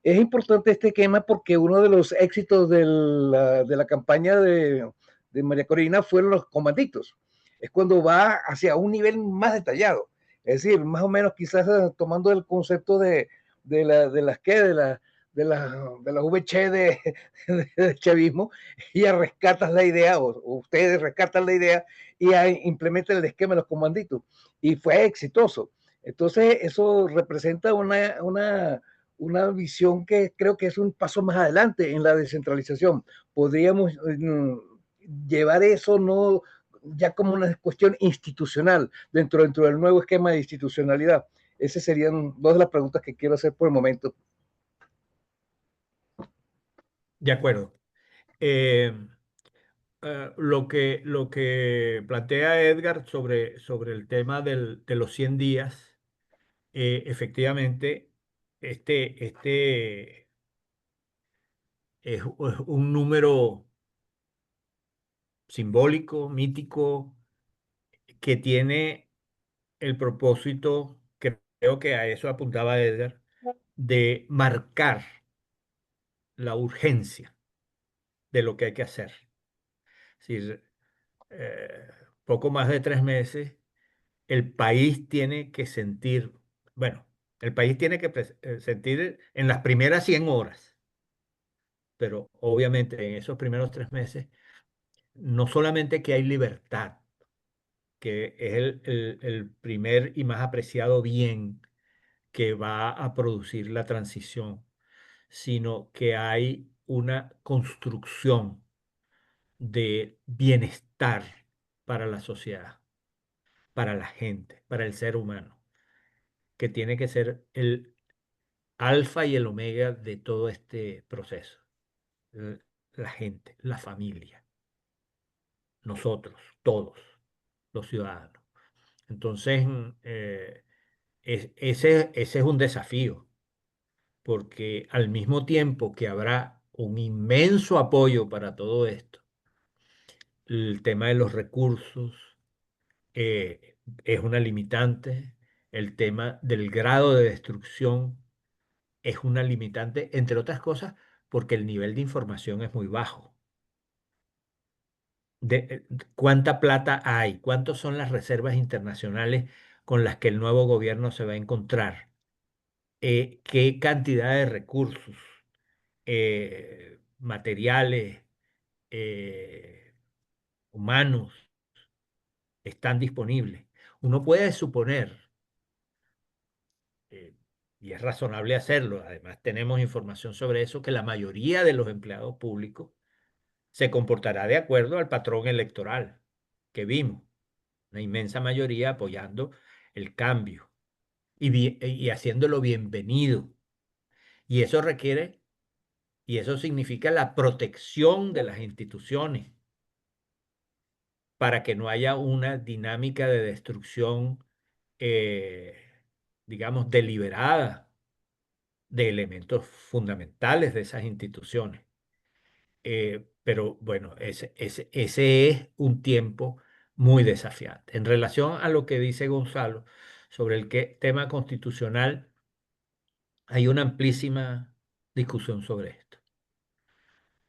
Es importante este tema porque uno de los éxitos de la campaña de María Corina fueron los comanditos. Es cuando va hacia un nivel más detallado. Es decir, más o menos quizás tomando el concepto de las que, de la VC de chavismo, ya rescatas la idea, o ustedes rescatan la idea y implementan el esquema de los comanditos. Y fue exitoso. Entonces, eso representa una visión que creo que es un paso más adelante en la descentralización. Podríamos llevar eso no ya como una cuestión institucional dentro del nuevo esquema de institucionalidad. Esas serían dos de las preguntas que quiero hacer por el momento. De acuerdo. Eh, lo que plantea Edgar sobre el tema de los 100 días, efectivamente, este es un número simbólico, mítico, que tiene el propósito, que creo que a eso apuntaba Edgar, de marcar la urgencia de lo que hay que hacer. Es decir, eh, poco más de 3 meses, el país tiene que sentir, bueno, el país tiene que sentir en las primeras 100 horas, pero obviamente en esos primeros 3 meses, no solamente que hay libertad, que es el primer y más apreciado bien que va a producir la transición, sino que hay una construcción de bienestar para la sociedad, para la gente, para el ser humano, que tiene que ser el alfa y el omega de todo este proceso. L- La gente, la familia, nosotros, todos los ciudadanos. Entonces, ese es un desafío, porque al mismo tiempo que habrá un inmenso apoyo para todo esto, el tema de los recursos es una limitante, el tema del grado de destrucción es una limitante, entre otras cosas, porque el nivel de información es muy bajo. ¿Cuánta plata hay? ¿Cuántas son las reservas internacionales con las que el nuevo gobierno se va a encontrar? ¿Qué cantidad de recursos, materiales, eh, humanos están disponibles? Uno puede suponer, eh, y es razonable hacerlo. Además, tenemos información sobre eso, que la mayoría de los empleados públicos se comportará de acuerdo al patrón electoral que vimos, una inmensa mayoría apoyando el cambio y haciéndolo bienvenido. Y eso requiere, y eso significa la protección de las instituciones para que no haya una dinámica de destrucción, eh, digamos, deliberada de elementos fundamentales de esas instituciones. Pero bueno, ese es un tiempo muy desafiante. En relación a lo que dice Gonzalo sobre el tema constitucional, hay una amplísima discusión sobre esto.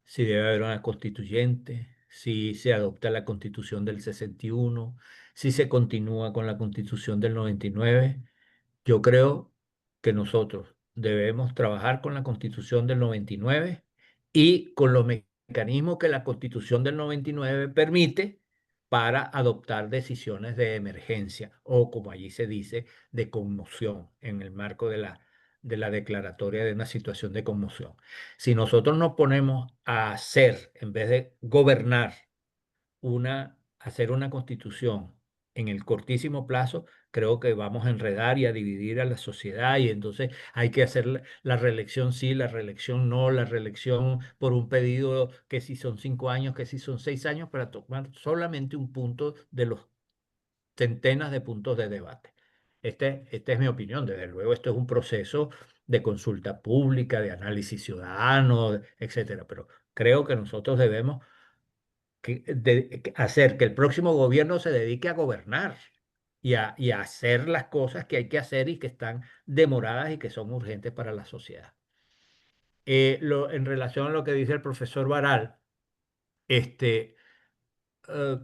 Si debe haber una constituyente, si se adopta la constitución del 61, si se continúa con la constitución del 99. Yo creo que nosotros debemos trabajar con la Constitución del 99 y con los mecanismos que la Constitución del 99 permite para adoptar decisiones de emergencia o, como allí se dice, de conmoción en el marco de la declaratoria de una situación de conmoción. Si nosotros nos ponemos a hacer, en vez de gobernar, hacer una constitución en el cortísimo plazo, creo que vamos a enredar y a dividir a la sociedad y entonces hay que hacer la reelección sí, la reelección no, la reelección por un pedido que si son 5 años, que si son 6 años, para tomar solamente un punto de los centenas de puntos de debate. Esta es mi opinión. Desde luego, esto es un proceso de consulta pública, de análisis ciudadano, etcétera. Pero creo que nosotros debemos hacer que el próximo gobierno se dedique a gobernar y a hacer las cosas que hay que hacer y que están demoradas y que son urgentes para la sociedad. En relación a lo que dice el profesor Baral, este, eh,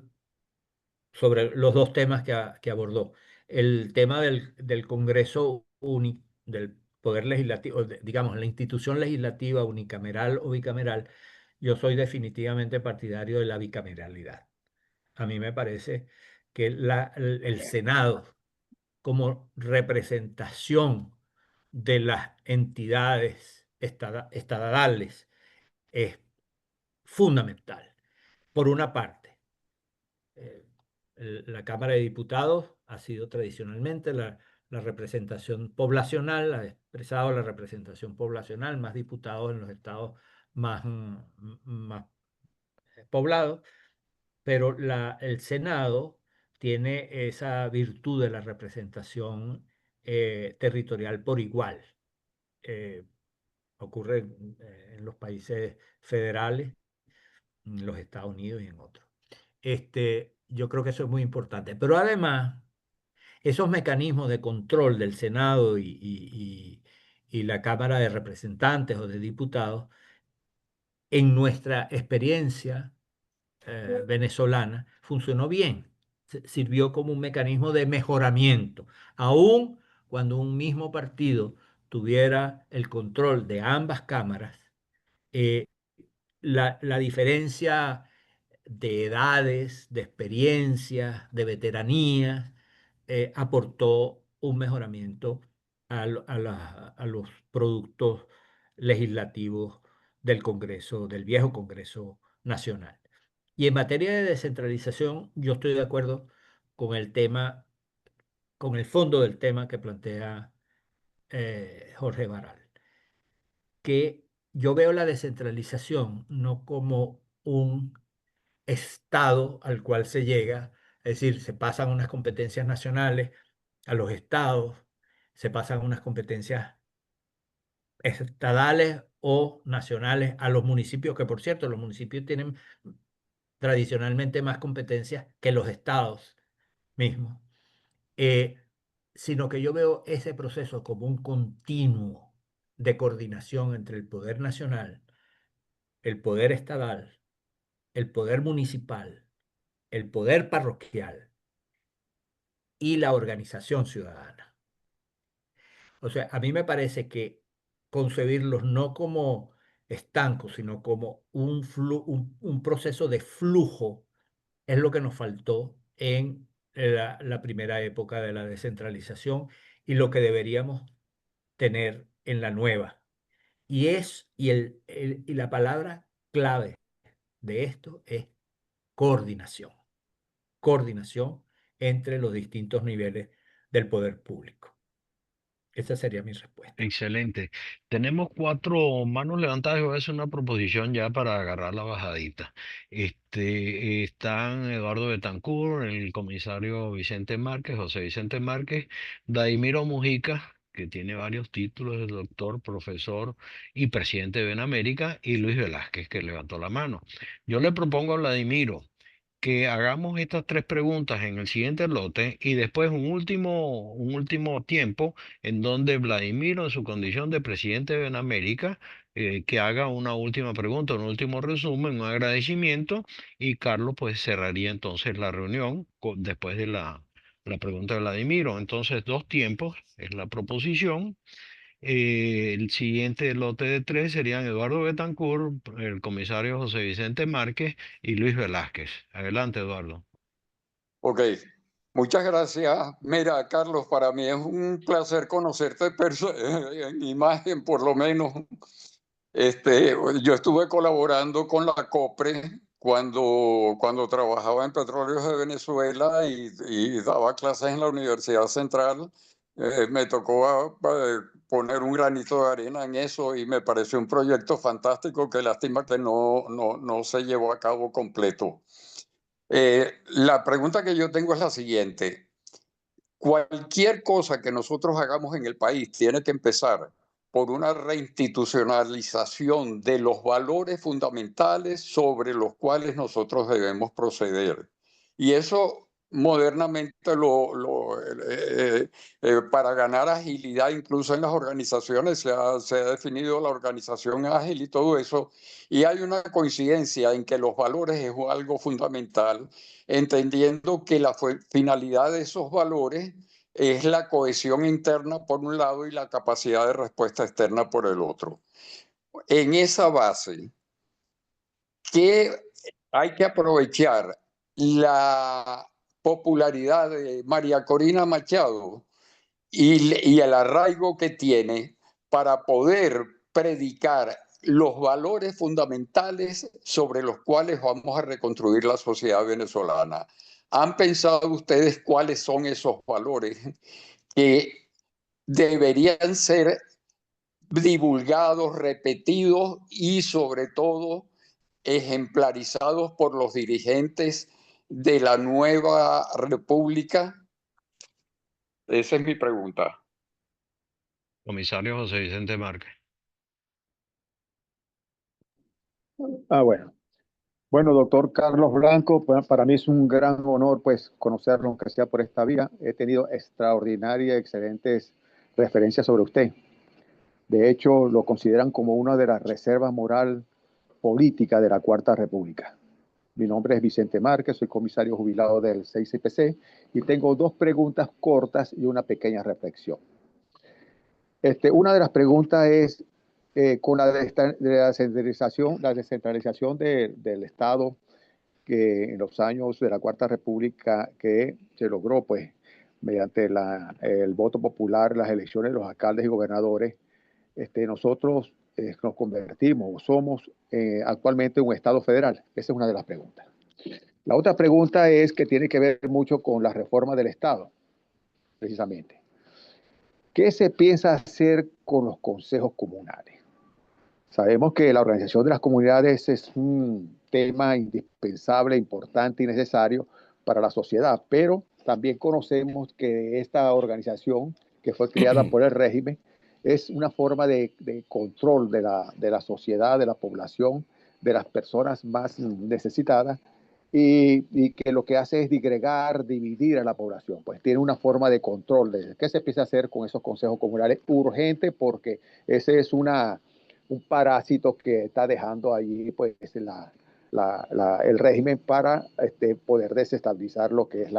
sobre los dos temas que abordó, el tema del Congreso único, del Poder Legislativo, digamos, la institución legislativa unicameral o bicameral, yo soy definitivamente partidario de la bicameralidad. A mí me parece que el Senado, como representación de las entidades estadales, es fundamental. Por una parte, eh, la Cámara de Diputados ha sido tradicionalmente la representación poblacional, ha expresado la representación poblacional, más diputados en los estados más poblados, pero el Senado tiene esa virtud de la representación territorial por igual. Eh, Ocurre en los países federales, en los Estados Unidos y en otros. Yo creo que eso es muy importante. Pero además, esos mecanismos de control del Senado y la Cámara de Representantes o de Diputados, en nuestra experiencia venezolana, funcionó bien. Sirvió como un mecanismo de mejoramiento. Aún cuando un mismo partido tuviera el control de ambas cámaras, eh, la diferencia de edades, de experiencias, de veteranías, aportó un mejoramiento a los productos legislativos del Congreso, del viejo Congreso Nacional. Y en materia de descentralización, yo estoy de acuerdo con el tema, con el fondo del tema que plantea Jorge Baral, que yo veo la descentralización no como un estado al cual se llega, es decir, se pasan unas competencias nacionales a los estados, se pasan unas competencias estadales o nacionales a los municipios, que por cierto, los municipios tienen tradicionalmente más competencias que los estados mismos, eh, sino que yo veo ese proceso como un continuo de coordinación entre el poder nacional, el poder estatal, el poder municipal, el poder parroquial y la organización ciudadana. O sea, a mí me parece que concebirlos no como estancos, sino como un proceso de flujo es lo que nos faltó en la primera época de la descentralización y lo que deberíamos tener en la nueva. Y la palabra clave de esto es coordinación. Coordinación entre los distintos niveles del poder público. Esa sería mi respuesta. Excelente. Tenemos 4 manos levantadas y voy a hacer una proposición ya para agarrar la bajadita. Están Eduardo Betancourt, el comisario Vicente Márquez, José Vicente Márquez, Daimiro Mujica, que tiene varios títulos de doctor, profesor y presidente de Benamérica, y Luis Velázquez, que levantó la mano. Yo le propongo a Vladimiro que hagamos estas 3 preguntas en el siguiente lote y después un último tiempo en donde Vladimiro, en su condición de presidente de Benamérica, que haga una última pregunta, un último resumen, un agradecimiento, y Carlos pues cerraría entonces la reunión después de la pregunta de Vladimiro. Entonces, 2 tiempos es la proposición. El siguiente lote de 3 serían Eduardo Betancourt, el comisario José Vicente Márquez y Luis Velázquez. Adelante, Eduardo. Ok, muchas gracias. Mira, Carlos, para mí es un placer conocerte en imagen, por lo menos. Yo estuve colaborando con la COPRE cuando trabajaba en Petróleos de Venezuela y daba clases en la Universidad Central. Me tocó poner un granito de arena en eso y me pareció un proyecto fantástico. Qué lástima que no se llevó a cabo completo. La pregunta que yo tengo es la siguiente. Cualquier cosa que nosotros hagamos en el país tiene que empezar por una reinstitucionalización de los valores fundamentales sobre los cuales nosotros debemos proceder. Y eso modernamente para ganar agilidad incluso en las organizaciones se ha definido la organización ágil y todo eso. Y hay una coincidencia en que los valores es algo fundamental, entendiendo que la finalidad de esos valores es la cohesión interna por un lado y la capacidad de respuesta externa por el otro. En esa base, que hay que aprovechar la popularidad de María Corina Machado y el arraigo que tiene para poder predicar los valores fundamentales sobre los cuales vamos a reconstruir la sociedad venezolana. ¿Han pensado ustedes cuáles son esos valores que deberían ser divulgados, repetidos y sobre todo ejemplarizados por los dirigentes de la nueva república? Esa es mi pregunta. Comisario José Vicente Márquez. Bueno, doctor Carlos Blanco, para mí es un gran honor pues conocerlo, aunque sea por esta vía. He tenido extraordinarias, excelentes referencias sobre usted. De hecho, lo consideran como una de las reservas moral política de la Cuarta República. Mi nombre es Vicente Márquez, soy comisario jubilado del 6CPC y tengo 2 preguntas cortas y una pequeña reflexión. Una de las preguntas es con la descentralización del Estado que en los años de la Cuarta República que se logró pues mediante el voto popular, las elecciones de los alcaldes y gobernadores, nosotros nos convertimos, somos actualmente un Estado federal. Esa es una de las preguntas. La otra pregunta es que tiene que ver mucho con la reforma del Estado, precisamente. ¿Qué se piensa hacer con los consejos comunales? Sabemos que la organización de las comunidades es un tema indispensable, importante y necesario para la sociedad, pero también conocemos que esta organización, que fue creada por el régimen, es una forma de control de la sociedad, de la población, de las personas más necesitadas, y que lo que hace es digregar, dividir a la población. Pues tiene una forma de control de qué se empieza a hacer con esos consejos comunales urgente, porque ese es un parásito que está dejando allí pues el régimen para poder desestabilizar lo que es el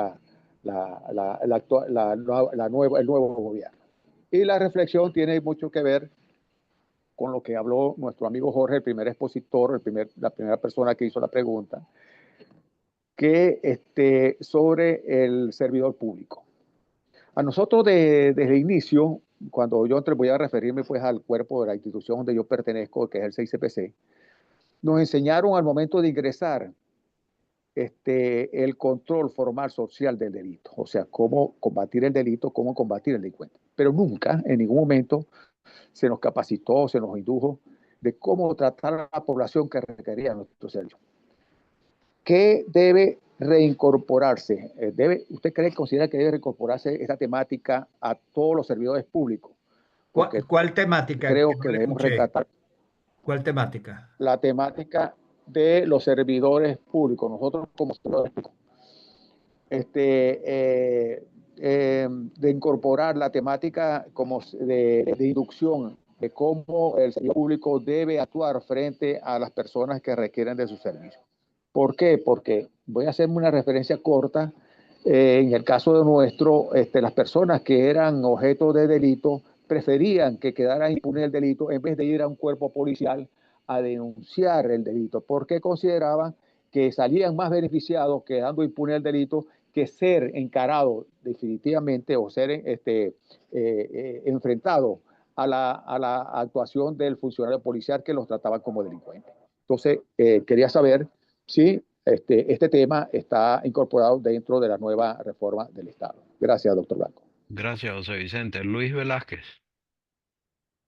nuevo gobierno. Y la reflexión tiene mucho que ver con lo que habló nuestro amigo Jorge, el primer expositor, la primera persona que hizo la pregunta, sobre el servidor público. A nosotros desde el inicio cuando yo voy a referirme pues al cuerpo de la institución donde yo pertenezco, que es el 6CPC, nos enseñaron al momento de ingresar el control formal social del delito, o sea, cómo combatir el delito, cómo combatir el delincuente. Pero nunca, en ningún momento, se nos capacitó, se nos indujo de cómo tratar a la población que requería nuestro servicio. ¿Qué debe reincorporarse? ¿Usted considera que debe reincorporarse esta temática a todos los servidores públicos? Porque ¿Cuál temática? creo Que no que le debemos escuché. rescatar ¿Cuál temática? la temática de los servidores públicos. Nosotros como servidores públicos, de incorporar la temática como de inducción de cómo el servidor público debe actuar frente a las personas que requieren de su servicio. ¿Por qué? Porque voy a hacerme una referencia corta. En el caso de nuestro, las personas que eran objeto de delito preferían que quedara impune el delito en vez de ir a un cuerpo policial a denunciar el delito, porque consideraban que salían más beneficiados quedando impune el delito que ser encarado definitivamente o ser enfrentado a la actuación del funcionario policial que los trataba como delincuentes. Entonces, quería saber si este tema está incorporado dentro de la nueva reforma del Estado. Gracias, doctor Blanco. Gracias, José Vicente. Luis Velázquez.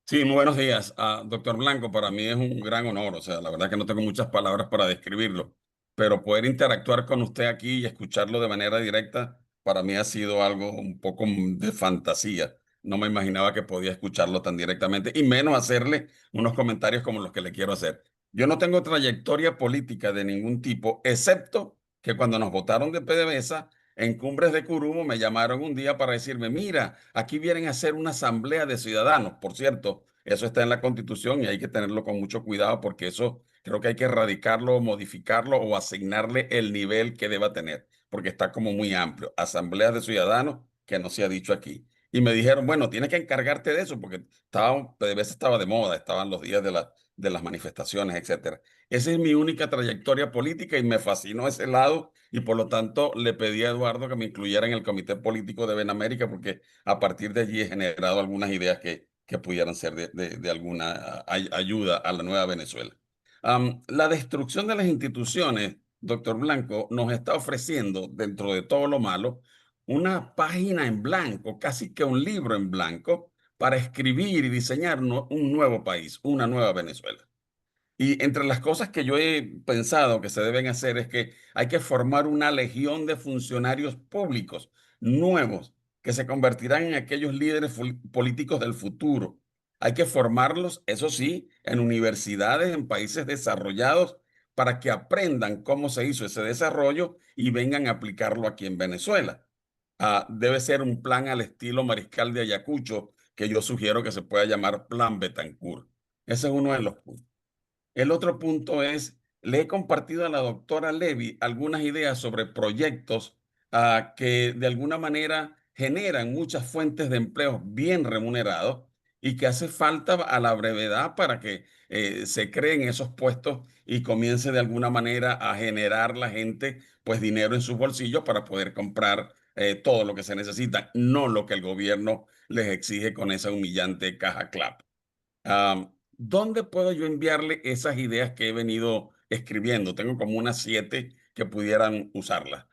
Sí, muy buenos días. Doctor Blanco, para mí es un gran honor, o sea, la verdad que no tengo muchas palabras para describirlo, pero poder interactuar con usted aquí y escucharlo de manera directa, para mí ha sido algo un poco de fantasía. No me imaginaba que podía escucharlo tan directamente y menos hacerle unos comentarios como los que le quiero hacer. Yo no tengo trayectoria política de ningún tipo, excepto que cuando nos votaron de PDVSA, en Cumbres de Curumo me llamaron un día para decirme, mira, aquí vienen a hacer una asamblea de ciudadanos. Por cierto, eso está en la Constitución y hay que tenerlo con mucho cuidado porque eso creo que hay que erradicarlo, modificarlo o asignarle el nivel que deba tener, porque está como muy amplio. Asambleas de ciudadanos que no se ha dicho aquí. Y me dijeron, bueno, tienes que encargarte de eso porque PDVSA estaba de moda, estaban los días de las manifestaciones, etcétera. Esa es mi única trayectoria política y me fascinó ese lado y por lo tanto le pedí a Eduardo que me incluyera en el comité político de Benamérica porque a partir de allí he generado algunas ideas que pudieran ser de alguna ayuda a la nueva Venezuela. La destrucción de las instituciones, doctor Blanco, nos está ofreciendo, dentro de todo lo malo, una página en blanco, casi que un libro en blanco, para escribir y diseñar un nuevo país, una nueva Venezuela. Y entre las cosas que yo he pensado que se deben hacer es que hay que formar una legión de funcionarios públicos nuevos que se convertirán en aquellos líderes políticos del futuro. Hay que formarlos, eso sí, en universidades, en países desarrollados, para que aprendan cómo se hizo ese desarrollo y vengan a aplicarlo aquí en Venezuela. Debe ser un plan al estilo Mariscal de Ayacucho, que yo sugiero que se pueda llamar Plan Betancourt. Ese es uno de los puntos. El otro punto es, le he compartido a la doctora Levy algunas ideas sobre proyectos que de alguna manera generan muchas fuentes de empleo bien remunerados y que hace falta a la brevedad para que se creen esos puestos y comience de alguna manera a generar la gente pues dinero en sus bolsillos para poder comprar todo lo que se necesita, no lo que el gobierno les exige con esa humillante caja CLAP. ¿Dónde puedo yo enviarle esas ideas que he venido escribiendo? Tengo como unas 7 que pudieran usarlas.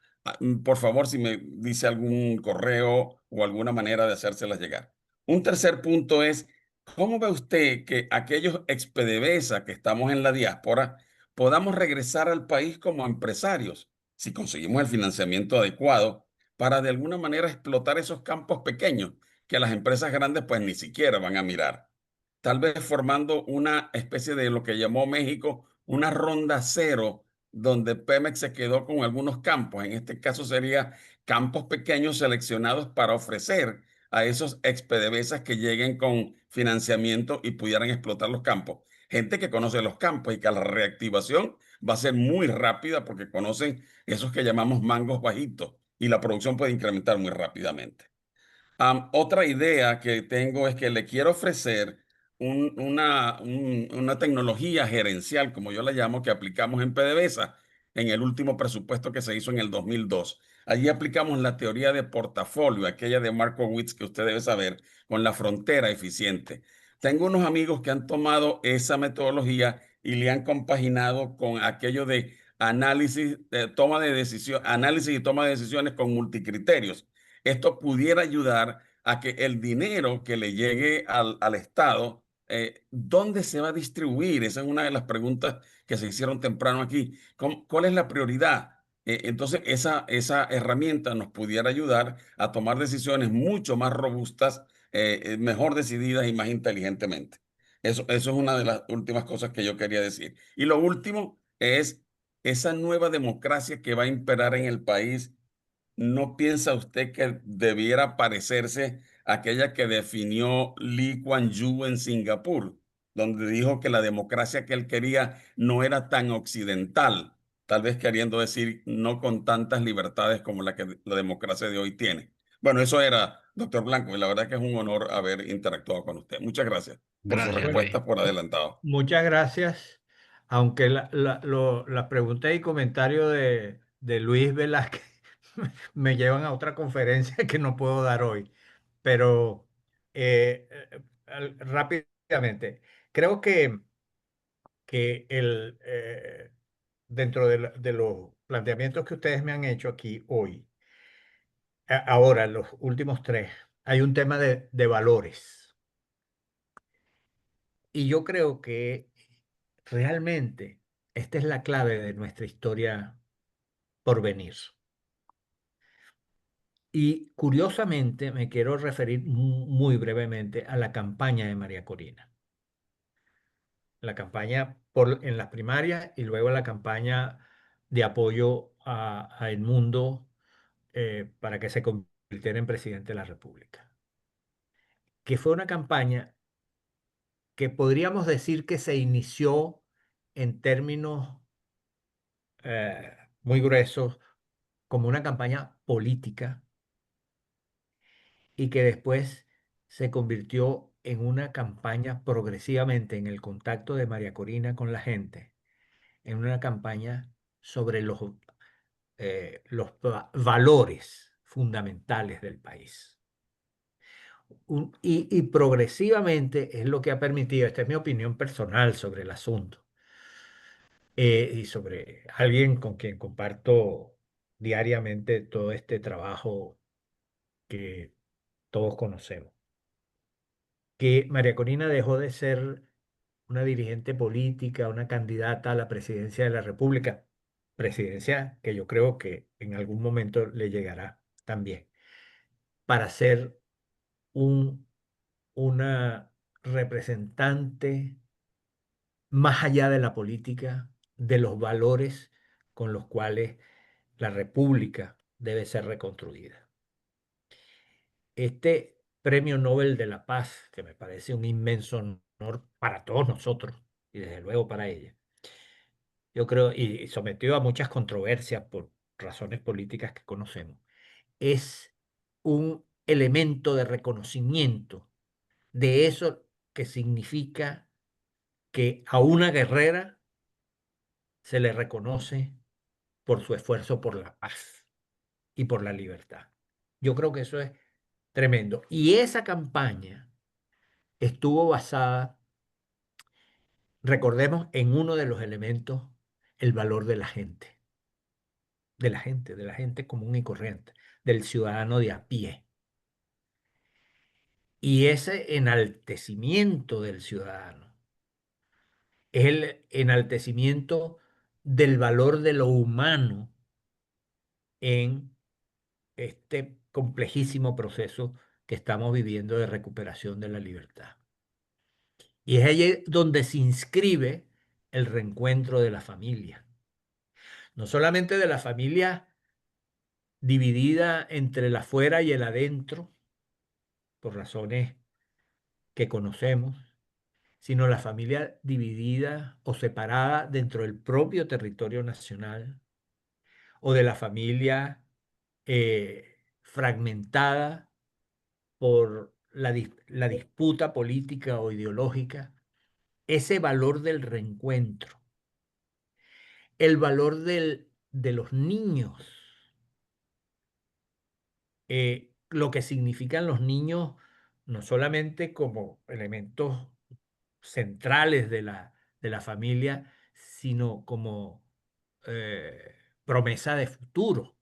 Por favor, si me dice algún correo o alguna manera de hacérselas llegar. Un tercer punto es, ¿cómo ve usted que aquellos ex PDVSA que estamos en la diáspora podamos regresar al país como empresarios si conseguimos el financiamiento adecuado para de alguna manera explotar esos campos pequeños que las empresas grandes pues ni siquiera van a mirar? Tal vez formando una especie de lo que llamó México una ronda cero, donde Pemex se quedó con algunos campos. En este caso sería campos pequeños seleccionados para ofrecer a esos ex PDVSAs que lleguen con financiamiento y pudieran explotar los campos. Gente que conoce los campos y que la reactivación va a ser muy rápida porque conocen esos que llamamos mangos bajitos y la producción puede incrementar muy rápidamente. Otra idea que tengo es que le quiero ofrecer una tecnología gerencial, como yo la llamo, que aplicamos en PDVSA. en el último presupuesto que se hizo en el 2002. Allí aplicamos la teoría de portafolio, aquella de Markowitz que usted debe saber, con la frontera eficiente. Tengo unos amigos que han tomado esa metodología y le han compaginado con aquello de análisis, toma de decisión, análisis y toma de decisiones con multicriterios. Esto pudiera ayudar a que el dinero que le llegue al Estado, ¿dónde se va a distribuir? Esa es una de las preguntas que se hicieron temprano aquí. ¿Cuál es la prioridad? Entonces, esa herramienta nos pudiera ayudar a tomar decisiones mucho más robustas, mejor decididas y más inteligentemente. Eso es una de las últimas cosas que yo quería decir. Y lo último es esa nueva democracia que va a imperar en el país. ¿No piensa usted que debiera parecerse a aquella que definió Lee Kuan Yew en Singapur, donde dijo que la democracia que él quería no era tan occidental, tal vez queriendo decir no con tantas libertades como la que la democracia de hoy tiene? Bueno, eso era, doctor Blanco, y la verdad que es un honor haber interactuado con usted. Muchas gracias por sus Gracias, Bueno, Luis. respuestas por adelantado. muchas gracias. Aunque las preguntas y comentarios de Luis Velázquez me llevan a otra conferencia que no puedo dar hoy. Pero rápidamente, creo que dentro de los planteamientos que ustedes me han hecho aquí hoy, ahora, los últimos tres, hay un tema de valores. Y yo creo que realmente esta es la clave de nuestra historia por venir. Y curiosamente me quiero referir muy brevemente a la campaña de María Corina. La campaña en las primarias y luego la campaña de apoyo a Edmundo para que se convirtiera en presidente de la República. Que fue una campaña que podríamos decir que se inició en términos muy gruesos como una campaña política y que después se convirtió en una campaña progresivamente en el contacto de María Corina con la gente, en una campaña sobre los valores fundamentales del país. Y progresivamente es lo que ha permitido, esta es mi opinión personal sobre el asunto, y sobre alguien con quien comparto diariamente todo este trabajo que todos conocemos, que María Corina dejó de ser una dirigente política, una candidata a la presidencia de la República, presidencia que yo creo que en algún momento le llegará también, para ser una representante más allá de la política, de los valores con los cuales la República debe ser reconstruida. Este Premio Nobel de la Paz, que me parece un inmenso honor para todos nosotros y desde luego para ella, yo creo, y sometido a muchas controversias por razones políticas que conocemos, es un elemento de reconocimiento de eso que significa que a una guerrera se le reconoce por su esfuerzo por la paz y por la libertad. Yo creo que eso es tremendo. Y esa campaña estuvo basada, recordemos, en uno de los elementos, el valor de la gente, de la gente común y corriente, del ciudadano de a pie. Y ese enaltecimiento del ciudadano es el enaltecimiento del valor de lo humano en este complejísimo proceso que estamos viviendo de recuperación de la libertad. Y es allí donde se inscribe el reencuentro de la familia. No solamente de la familia dividida entre el afuera y el adentro, por razones que conocemos, sino la familia dividida o separada dentro del propio territorio nacional, o de la familia fragmentada por la disputa política o ideológica, ese valor del reencuentro, el valor del de los niños, lo que significan los niños, no solamente como elementos centrales de la familia, sino como promesa de futuro.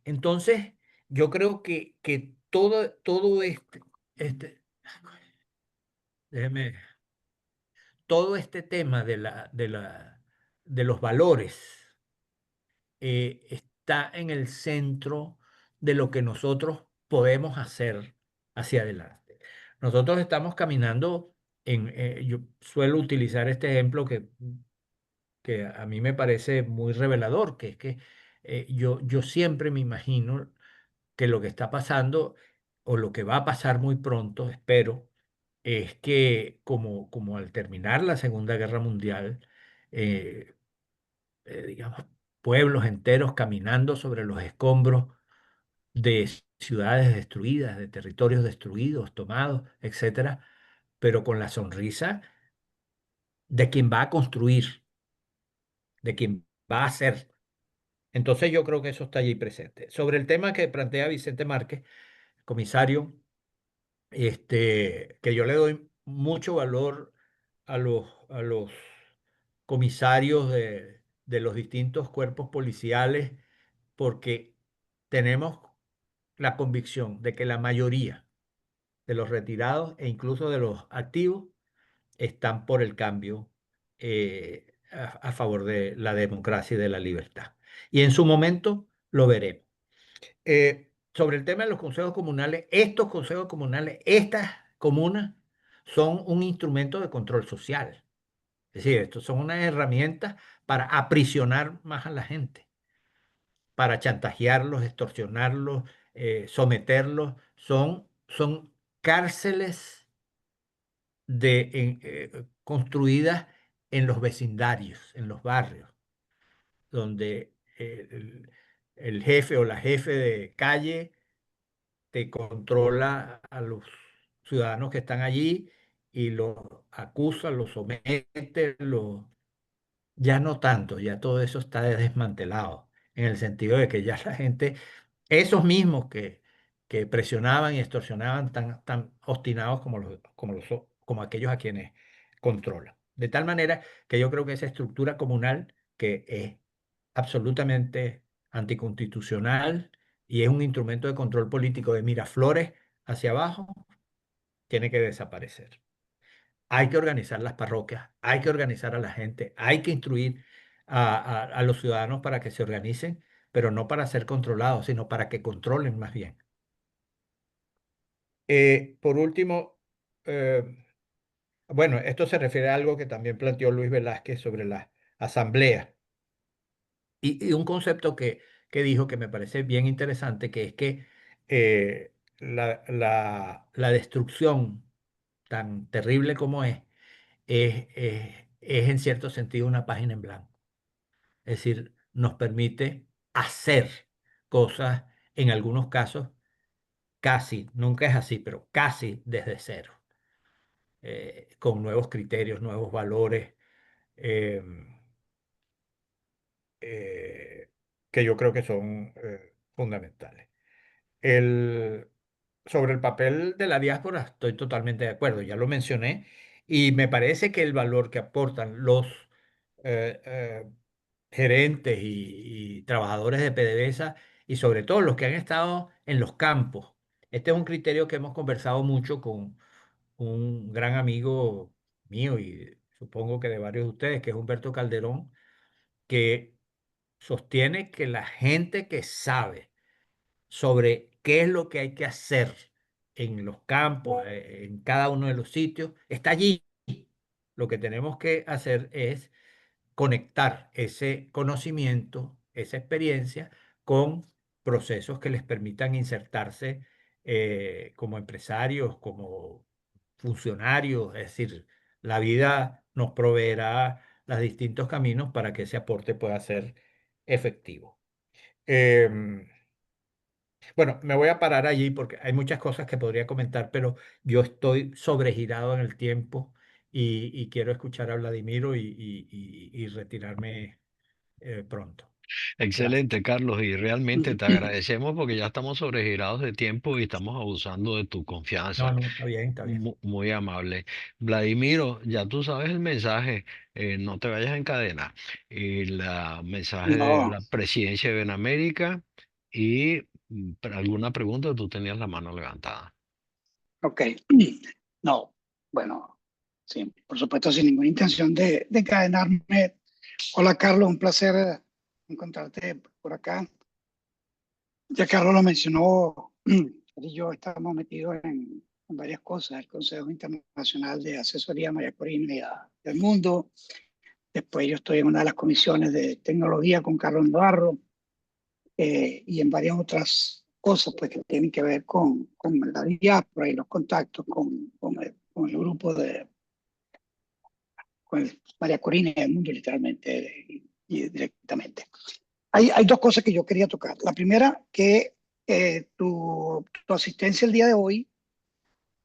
Entonces, yo creo que todo este, déjeme, todo este tema de los valores está en el centro de lo que nosotros podemos hacer hacia adelante. Nosotros estamos caminando yo suelo utilizar este ejemplo que a mí me parece muy revelador, que es que yo siempre me imagino que lo que está pasando o lo que va a pasar muy pronto, espero, es que como al terminar la Segunda Guerra Mundial, eh, digamos, pueblos enteros caminando sobre los escombros de ciudades destruidas, de territorios destruidos, tomados, etcétera, pero con la sonrisa de quien va a construir, de quien va a hacer. Entonces yo creo que eso está allí presente. Sobre el tema que plantea Vicente Márquez, comisario, que yo le doy mucho valor a los comisarios de los distintos cuerpos policiales porque tenemos la convicción de que la mayoría de los retirados e incluso de los activos están por el cambio a favor de la democracia y de la libertad. Y en su momento lo veremos. Sobre el tema de los consejos comunales, estos consejos comunales, estas comunas, son un instrumento de control social. Es decir, estos son unas herramientas para aprisionar más a la gente, para chantajearlos, extorsionarlos, someterlos. Son cárceles construidas en los vecindarios, en los barrios, donde el jefe o la jefe de calle te controla a los ciudadanos que están allí y los acusa, los somete, ya no tanto, ya todo eso está desmantelado, en el sentido de que ya la gente, esos mismos que presionaban y extorsionaban, tan obstinados como aquellos a quienes controlan. De tal manera que yo creo que esa estructura comunal, que es absolutamente anticonstitucional y es un instrumento de control político de Miraflores hacia abajo, tiene que desaparecer. Hay que organizar las parroquias, hay que organizar a la gente, hay que instruir a los ciudadanos para que se organicen, pero no para ser controlados, sino para que controlen más bien. Por último, eh, bueno, esto se refiere a algo que también planteó Luis Velázquez sobre la asamblea y un concepto que dijo que me parece bien interesante, que es que la destrucción tan terrible como es en cierto sentido una página en blanco. Es decir, nos permite hacer cosas, en algunos casos, casi, nunca es así, pero casi desde cero, con nuevos criterios, nuevos valores, eh, eh, que yo creo que son fundamentales. El, sobre el papel de la diáspora estoy totalmente de acuerdo, ya lo mencioné, y me parece que el valor que aportan los eh, eh, gerentes y trabajadores de PDVSA y sobre todo los que han estado en los campos. Este es un criterio que hemos conversado mucho con un gran amigo mío y supongo que de varios de ustedes, que es Humberto Calderón, que sostiene que la gente que sabe sobre qué es lo que hay que hacer en los campos, en cada uno de los sitios, está allí. Lo que tenemos que hacer es conectar ese conocimiento, esa experiencia, con procesos que les permitan insertarse como empresarios, como funcionarios, es decir, la vida nos proveerá los distintos caminos para que ese aporte pueda ser efectivo. Em, bueno, me voy a parar allí porque hay muchas cosas que podría comentar, pero yo estoy sobregirado en el tiempo y quiero escuchar a Vladimiro y retirarme pronto. Gracias. Excelente, Carlos, y realmente te agradecemos porque ya estamos sobregirados de tiempo y estamos abusando de tu No, confianza. no, está bien, está bien. Muy amable. Vladimiro, ya tú sabes el mensaje, no te vayas en cadena. El mensaje de No, la presidencia de Benamérica y alguna pregunta, tú tenías la mano levantada. ok. No, bueno, sí, por supuesto, sin ninguna intención de encadenarme. Hola, Carlos, un placer encontrarte por acá. Ya Carlos lo mencionó, él y yo estamos metidos en varias cosas, el Consejo Internacional de Asesoría María Corina y del Mundo. Después yo estoy en una de las comisiones de tecnología con Carlos Navarro, y en varias otras cosas pues, que tienen que ver con la diáspora y los contactos con el grupo con María Corina y el mundo literalmente y directamente. Hay dos cosas que yo quería tocar. La primera, que tu asistencia el día de hoy,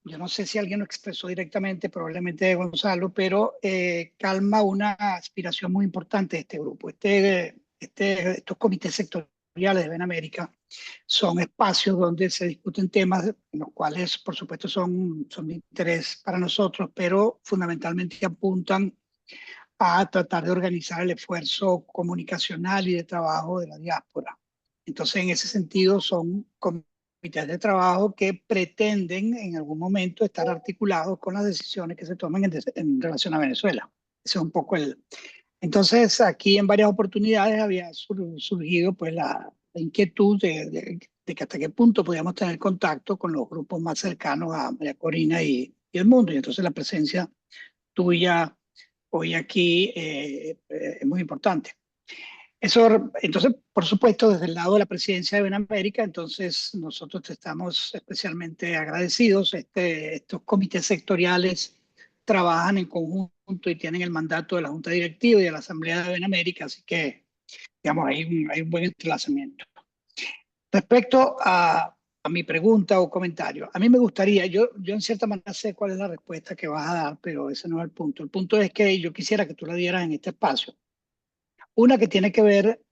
yo no sé si alguien lo expresó directamente, probablemente Gonzalo, pero calma una aspiración muy importante de este grupo. Estos comités sectoriales de Benamérica son espacios donde se discuten temas en los cuales, por supuesto, son de interés para nosotros, pero fundamentalmente apuntan a tratar de organizar el esfuerzo comunicacional y de trabajo de la diáspora. Entonces, en ese sentido, son comités de trabajo que pretenden en algún momento estar articulados con las decisiones que se tomen en relación a Venezuela. Ese es un poco el... Entonces, aquí en varias oportunidades había surgido pues la inquietud de que hasta qué punto podíamos tener contacto con los grupos más cercanos a María Corina y el mundo. Y entonces la presencia tuya hoy aquí es muy importante. Eso, entonces, por supuesto, desde el lado de la presidencia de Benamérica, entonces nosotros te estamos especialmente agradecidos. Estos comités sectoriales trabajan en conjunto y tienen el mandato de la Junta Directiva y de la Asamblea de Benamérica, así que, digamos, hay un buen entrelazamiento. Respecto a mi pregunta o comentario, a mí me gustaría, yo en cierta manera sé cuál es la respuesta que vas a dar, pero ese no es el punto. El punto es que yo quisiera que tú la dieras en este espacio. Una que tiene que ver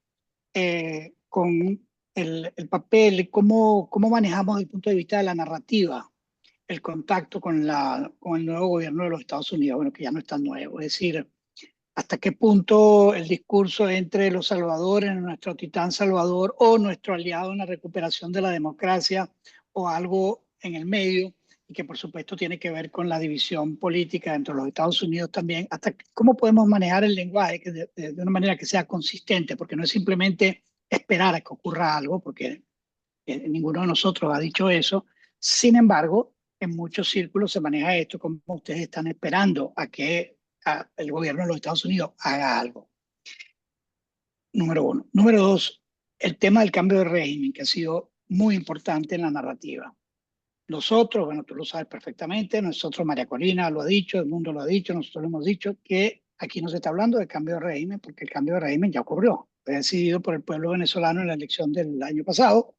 con el papel, cómo manejamos desde el punto de vista de la narrativa el contacto con el nuevo gobierno de los Estados Unidos, bueno, que ya no es tan nuevo, es decir, hasta qué punto el discurso entre los salvadores, nuestro titán salvador o nuestro aliado en la recuperación de la democracia o algo en el medio, y que por supuesto tiene que ver con la división política dentro de los Estados Unidos también, hasta cómo podemos manejar el lenguaje de una manera que sea consistente, porque no es simplemente esperar a que ocurra algo, porque ninguno de nosotros ha dicho eso. Sin embargo, en muchos círculos se maneja esto como ustedes están esperando a que el gobierno de los Estados Unidos haga algo. Número uno. Número dos, el tema del cambio de régimen, que ha sido muy importante en la narrativa. Nosotros, bueno, tú lo sabes perfectamente, nosotros, María Corina lo ha dicho, el mundo lo ha dicho, nosotros lo hemos dicho, que aquí no se está hablando de cambio de régimen, porque el cambio de régimen ya ocurrió. Fue decidido por el pueblo venezolano en la elección del año pasado,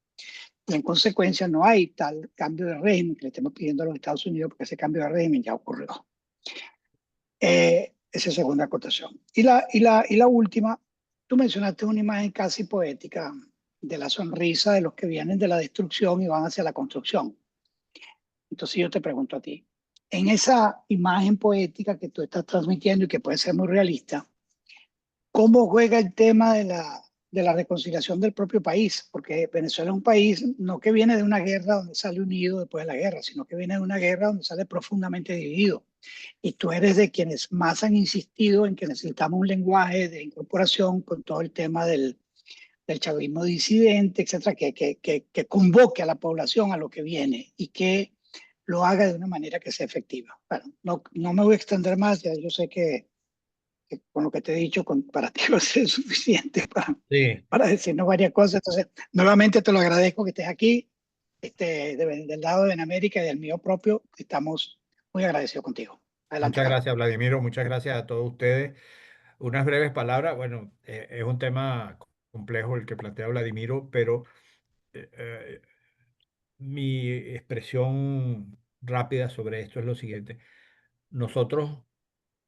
y en consecuencia no hay tal cambio de régimen que le estemos pidiendo a los Estados Unidos, porque ese cambio de régimen ya ocurrió. Esa es la segunda acotación. Y la última, tú mencionaste una imagen casi poética de la sonrisa de los que vienen de la destrucción y van hacia la construcción. Entonces yo te pregunto a ti, en esa imagen poética que tú estás transmitiendo y que puede ser muy realista, ¿cómo juega el tema de la reconciliación del propio país? Porque Venezuela es un país no que viene de una guerra donde sale unido después de la guerra, sino que viene de una guerra donde sale profundamente dividido. Y tú eres de quienes más han insistido en que necesitamos un lenguaje de incorporación con todo el tema del chavismo disidente, etcétera, que convoque a la población a lo que viene y que lo haga de una manera que sea efectiva. Bueno, no me voy a extender más, ya yo sé que con lo que te he dicho, para ti va a ser suficiente Sí, para decirnos varias cosas. Entonces, nuevamente te lo agradezco que estés aquí, del lado de Benamérica y del mío propio. Estamos muy agradecidos contigo. Adelante, muchas Carlos. gracias, Vladimiro, muchas gracias a todos ustedes. Unas breves palabras, bueno, es un tema complejo el que plantea Vladimiro, pero eh, eh, mi expresión rápida sobre esto es lo siguiente. Nosotros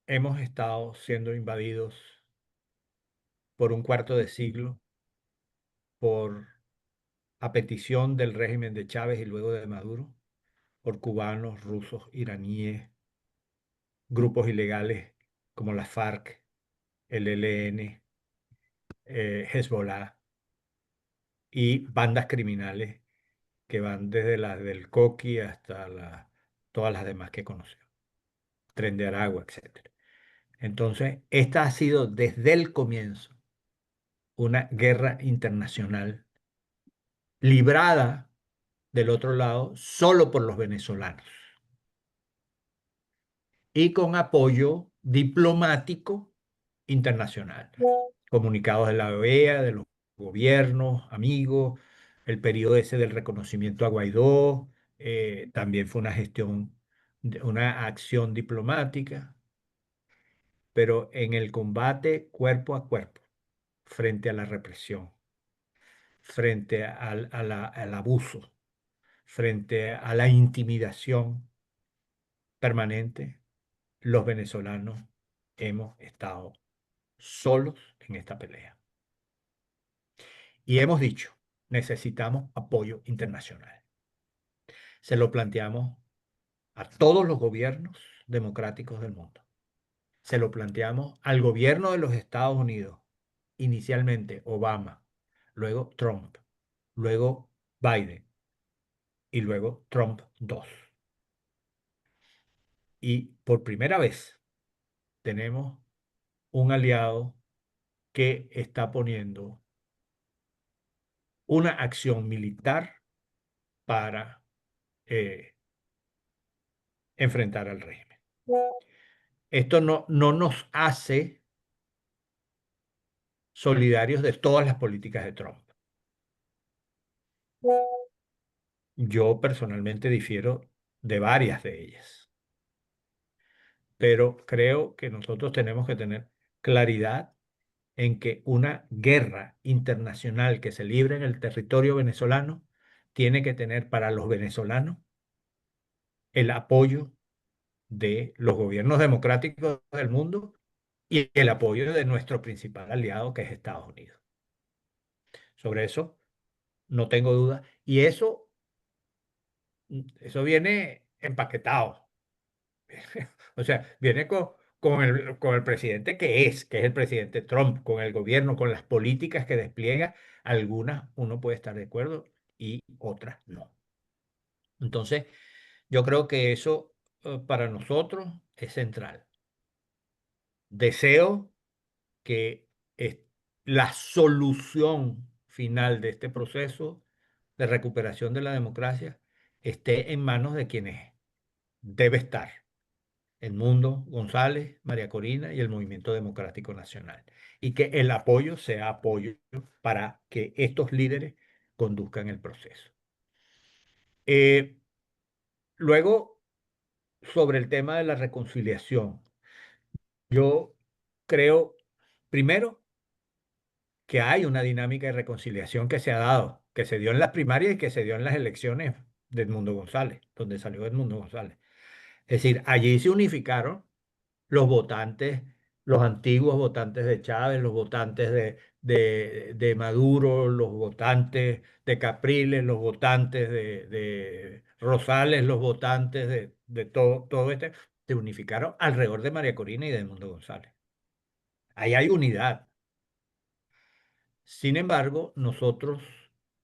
hemos estado siendo invadidos por un cuarto de siglo, a petición del régimen de Chávez y luego de Maduro, por cubanos, rusos, iraníes, grupos ilegales como la FARC, el ELN, Hezbollah y bandas criminales que van desde las del Coqui hasta todas las demás que conocemos, Tren de Aragua, etc. Entonces, esta ha sido desde el comienzo una guerra internacional librada del otro lado solo por los venezolanos y con apoyo diplomático internacional. Comunicados de la OEA, de los gobiernos, amigos, el periodo ese del reconocimiento a Guaidó, también fue una gestión, una acción diplomática, pero en el combate cuerpo a cuerpo, frente a la represión, frente al abuso, frente a la intimidación permanente, los venezolanos hemos estado solos en esta pelea. Y hemos dicho, necesitamos apoyo internacional. Se lo planteamos a todos los gobiernos democráticos del mundo. Se lo planteamos al gobierno de los Estados Unidos, inicialmente Obama, luego Trump, luego Biden y luego Trump 2. Y por primera vez tenemos un aliado que está poniendo una acción militar para enfrentar al régimen. Esto no nos hace solidarios de todas las políticas de Trump. Yo personalmente difiero de varias de ellas, pero creo que nosotros tenemos que tener claridad en que una guerra internacional que se libre en el territorio venezolano tiene que tener para los venezolanos el apoyo de los gobiernos democráticos del mundo y el apoyo de nuestro principal aliado, que es Estados Unidos. Sobre eso no tengo duda. Y eso viene empaquetado. O sea, viene con el presidente que es el presidente Trump, con el gobierno, con las políticas que despliega. Algunas uno puede estar de acuerdo y otras no. Entonces, yo creo que eso para nosotros es central. Deseo que la solución final de este proceso de recuperación de la democracia esté en manos de quienes debe estar: Edmundo González, María Corina y el Movimiento Democrático Nacional. Y que el apoyo sea apoyo para que estos líderes conduzcan el proceso. Luego, sobre el tema de la reconciliación, yo creo, primero, que hay una dinámica de reconciliación que se ha dado, que se dio en las primarias y que se dio en las elecciones de Edmundo González, donde salió Edmundo González. Es decir, allí se unificaron los votantes, los antiguos votantes de Chávez, los votantes de Maduro, los votantes de Capriles, los votantes de Rosales, los votantes de todo este, se unificaron alrededor de María Corina y de Edmundo González. Ahí hay unidad. Sin embargo, nosotros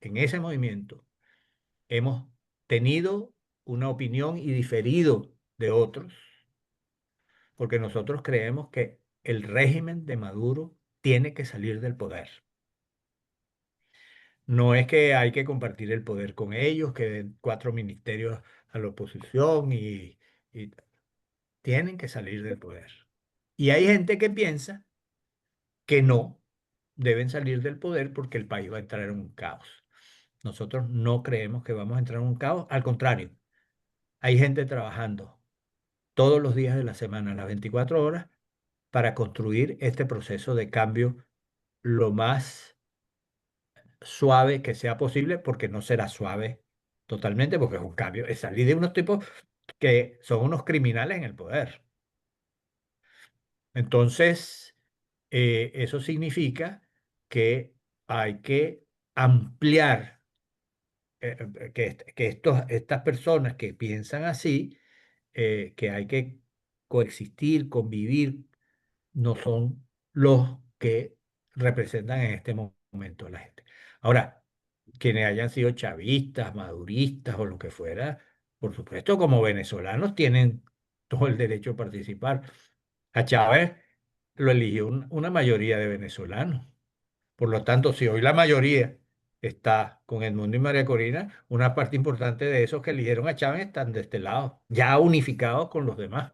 en ese movimiento hemos tenido una opinión y diferido de otros, porque nosotros creemos que el régimen de Maduro tiene que salir del poder. No es que hay que compartir el poder con ellos, que den 4 ministerios a la oposición y tienen que salir del poder. Y hay gente que piensa que no deben salir del poder porque el país va a entrar en un caos. Nosotros no creemos que vamos a entrar en un caos, al contrario, hay gente trabajando todos los días de la semana, las 24 horas, para construir este proceso de cambio lo más suave que sea posible, porque no será suave totalmente, porque es un cambio, es salir de unos tipos que son unos criminales en el poder. Entonces, eso significa que hay que ampliar, que estas personas que piensan así, que hay que coexistir, convivir, no son los que representan en este momento a la gente. Ahora, quienes hayan sido chavistas, maduristas o lo que fuera, por supuesto, como venezolanos tienen todo el derecho a participar. A Chávez lo eligió una mayoría de venezolanos. Por lo tanto, si hoy la mayoría está con Edmundo y María Corina, una parte importante de esos que eligieron a Chávez están de este lado, ya unificados con los demás.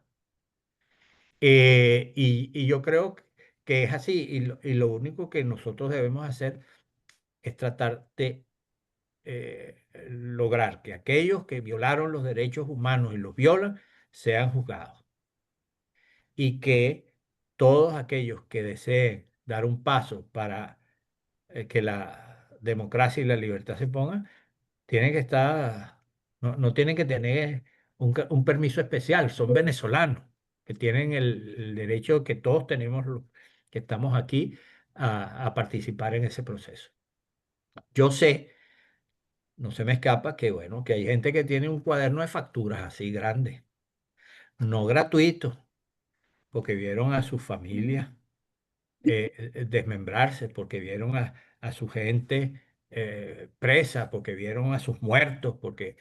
Y yo creo que es así, y lo único que nosotros debemos hacer es tratar de lograr que aquellos que violaron los derechos humanos y los violan sean juzgados, y que todos aquellos que deseen dar un paso para que la democracia y la libertad se pongan, tienen que estar, no tienen que tener un permiso especial, son venezolanos que tienen el derecho que todos tenemos los que estamos aquí a participar en ese proceso. Yo sé, no se me escapa que, bueno, que hay gente que tiene un cuaderno de facturas así grande, no gratuito, porque vieron a su familia desmembrarse, porque vieron a su gente presa, porque vieron a sus muertos, porque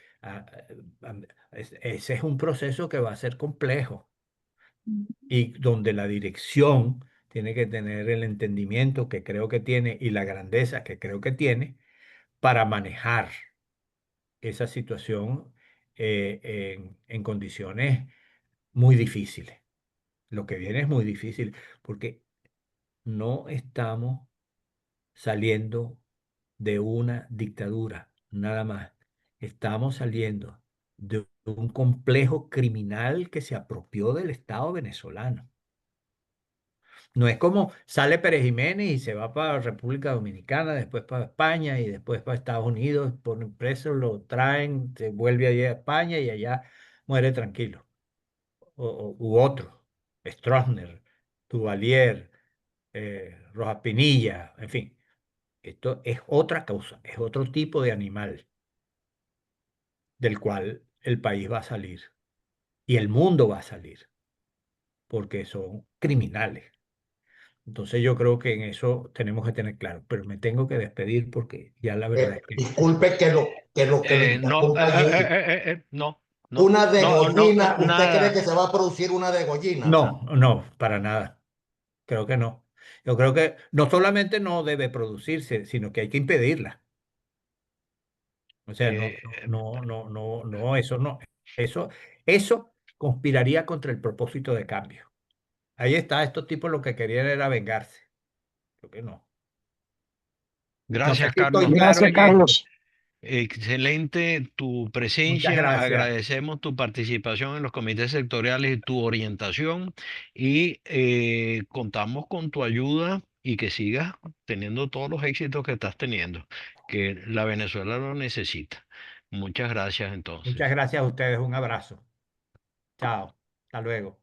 ese es un proceso que va a ser complejo y donde la dirección tiene que tener el entendimiento que creo que tiene y la grandeza que creo que tiene para manejar esa situación en condiciones muy difíciles. Lo que viene es muy difícil porque no estamos saliendo de una dictadura, nada más. Estamos saliendo de un complejo criminal que se apropió del Estado venezolano. No es como sale Pérez Jiménez y se va para República Dominicana, después para España y después para Estados Unidos, ponen preso, lo traen, se vuelve allá a España y allá muere tranquilo. U otro, Stroessner, Duvalier, Rojas Pinilla, en fin. Esto es otra causa, es otro tipo de animal del cual el país va a salir y el mundo va a salir, porque son criminales. Entonces yo creo que en eso tenemos que tener claro, pero me tengo que despedir porque ya la verdad es que Disculpe que lo No, interrumpa allí. no, Una degollina, ¿usted cree que nada. se va a producir una degollina? no, para nada. Creo que no. Yo creo que no solamente no debe producirse, sino que hay que impedirla. O sea, Eh, eso no, eso conspiraría contra el propósito de cambio. Ahí está, estos tipos lo que querían era vengarse. Creo que no. No sé Gracias, si estoy Carlos. claro Gracias, en esto. Carlos. Excelente tu Muchas presencia, gracias. agradecemos tu participación en los comités sectoriales y tu orientación y contamos con tu ayuda y que sigas teniendo todos los éxitos que estás teniendo, que la Venezuela lo necesita. Muchas gracias Muchas entonces. gracias a ustedes. Un abrazo. Chao. Hasta luego.